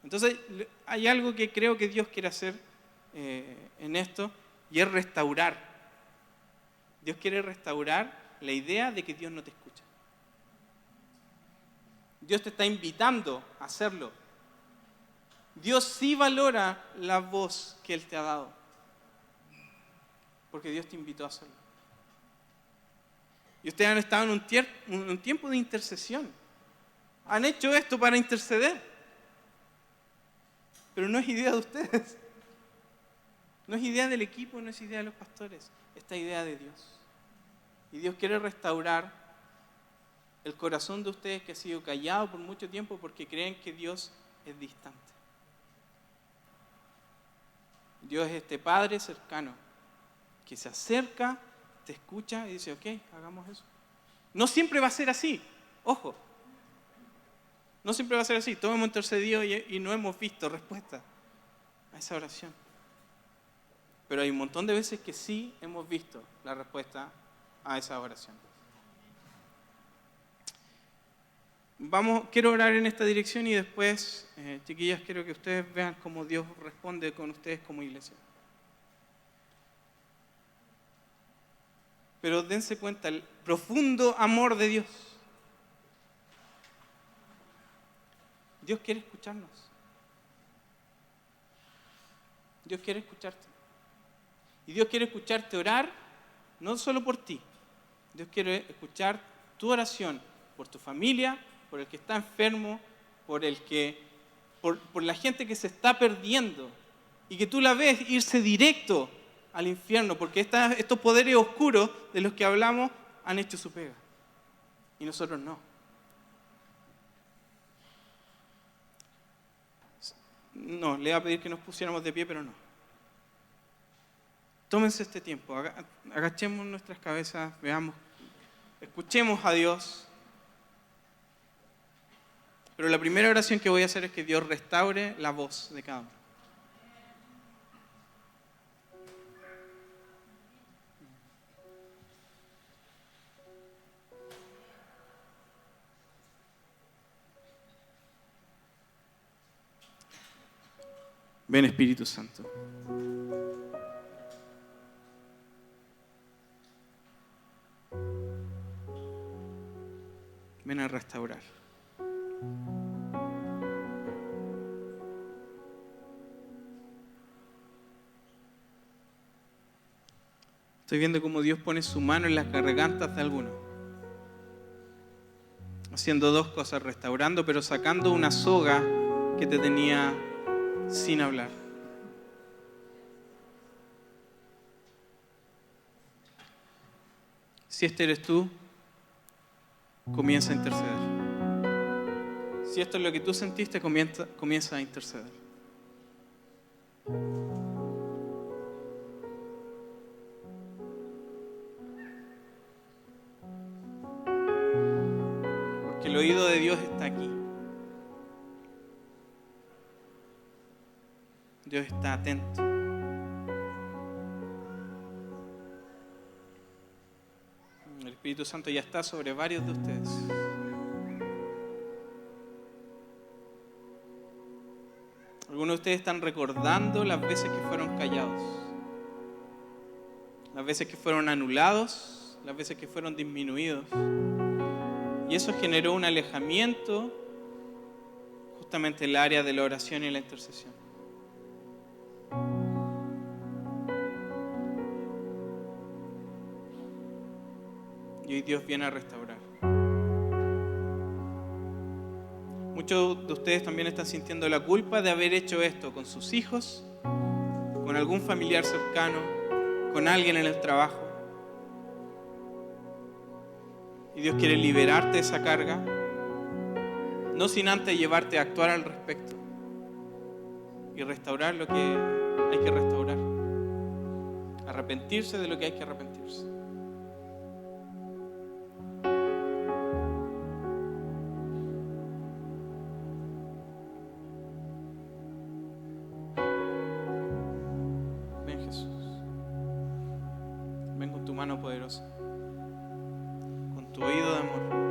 Entonces, hay algo que creo que Dios quiere hacer en esto, y es restaurar. Dios quiere restaurar la idea de que Dios no te escucha. Dios te está invitando a hacerlo. Dios sí valora la voz que Él te ha dado, porque Dios te invitó a hacerlo. Y ustedes han estado en un tiempo de intercesión. Han hecho esto para interceder. Pero no es idea de ustedes. No es idea del equipo, no es idea de los pastores. Esta idea de Dios. Y Dios quiere restaurar el corazón de ustedes que ha sido callado por mucho tiempo porque creen que Dios es distante. Dios es este Padre cercano que se acerca, te escucha y dice, ok, hagamos eso. No siempre va a ser así, ojo. No siempre va a ser así. Todos hemos intercedido y no hemos visto respuesta a esa oración. Pero hay un montón de veces que sí hemos visto la respuesta a esa oración. Quiero orar en esta dirección y después, chiquillas, quiero que ustedes vean cómo Dios responde con ustedes como iglesia. Pero dense cuenta el profundo amor de Dios. Dios quiere escucharnos. Dios quiere escucharte. Y Dios quiere escucharte orar, no solo por ti. Dios quiere escuchar tu oración por tu familia, por el que está enfermo, por por la gente que se está perdiendo y que tú la ves irse directo al infierno, porque estos poderes oscuros de los que hablamos han hecho su pega y nosotros no. No, le iba a pedir que nos pusiéramos de pie, pero no. Tómense este tiempo, agachemos nuestras cabezas, veamos, escuchemos a Dios. Pero la primera oración que voy a hacer es que Dios restaure la voz de cada uno. Ven, Espíritu Santo. Ven a restaurar. Estoy viendo cómo Dios pone su mano en las gargantas de algunos, haciendo dos cosas, restaurando, pero sacando una soga que te tenía sin hablar. Si este eres tú, comienza a interceder. Si esto es lo que tú sentiste, comienza a interceder. Porque el oído de Dios está aquí. Dios está atento. El Espíritu Santo ya está sobre varios de ustedes. Algunos de ustedes están recordando las veces que fueron callados, las veces que fueron anulados, las veces que fueron disminuidos. Y eso generó un alejamiento justamente en el área de la oración y la intercesión. Y hoy Dios viene a restaurar. Muchos de ustedes también están sintiendo la culpa de haber hecho esto con sus hijos, con algún familiar cercano, con alguien en el trabajo. Y Dios quiere liberarte de esa carga, no sin antes llevarte a actuar al respecto y restaurar lo que hay que restaurar, arrepentirse de lo que hay que arrepentirse. Ven, Jesús, ven con tu mano poderosa, con tu oído de amor.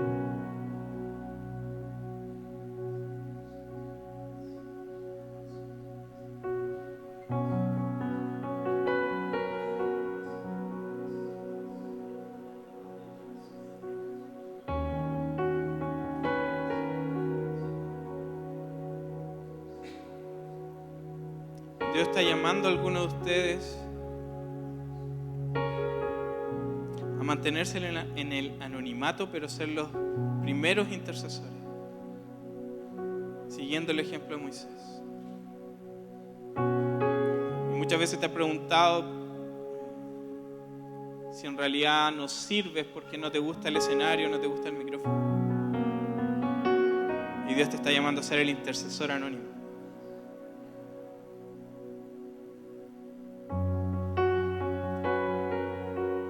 Dios está llamando a algunos de ustedes a mantenerse en el anonimato, pero ser los primeros intercesores, siguiendo el ejemplo de Moisés. Y muchas veces te has preguntado si en realidad no sirves porque no te gusta el escenario, no te gusta el micrófono. Y Dios te está llamando a ser el intercesor anónimo.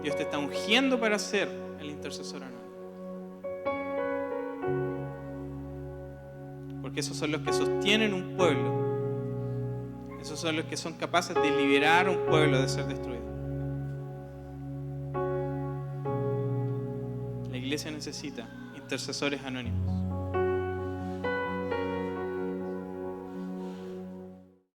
Dios te está ungiendo para ser el intercesor anónimo. Porque esos son los que sostienen un pueblo. Esos son los que son capaces de liberar a un pueblo de ser destruido. La iglesia necesita intercesores anónimos.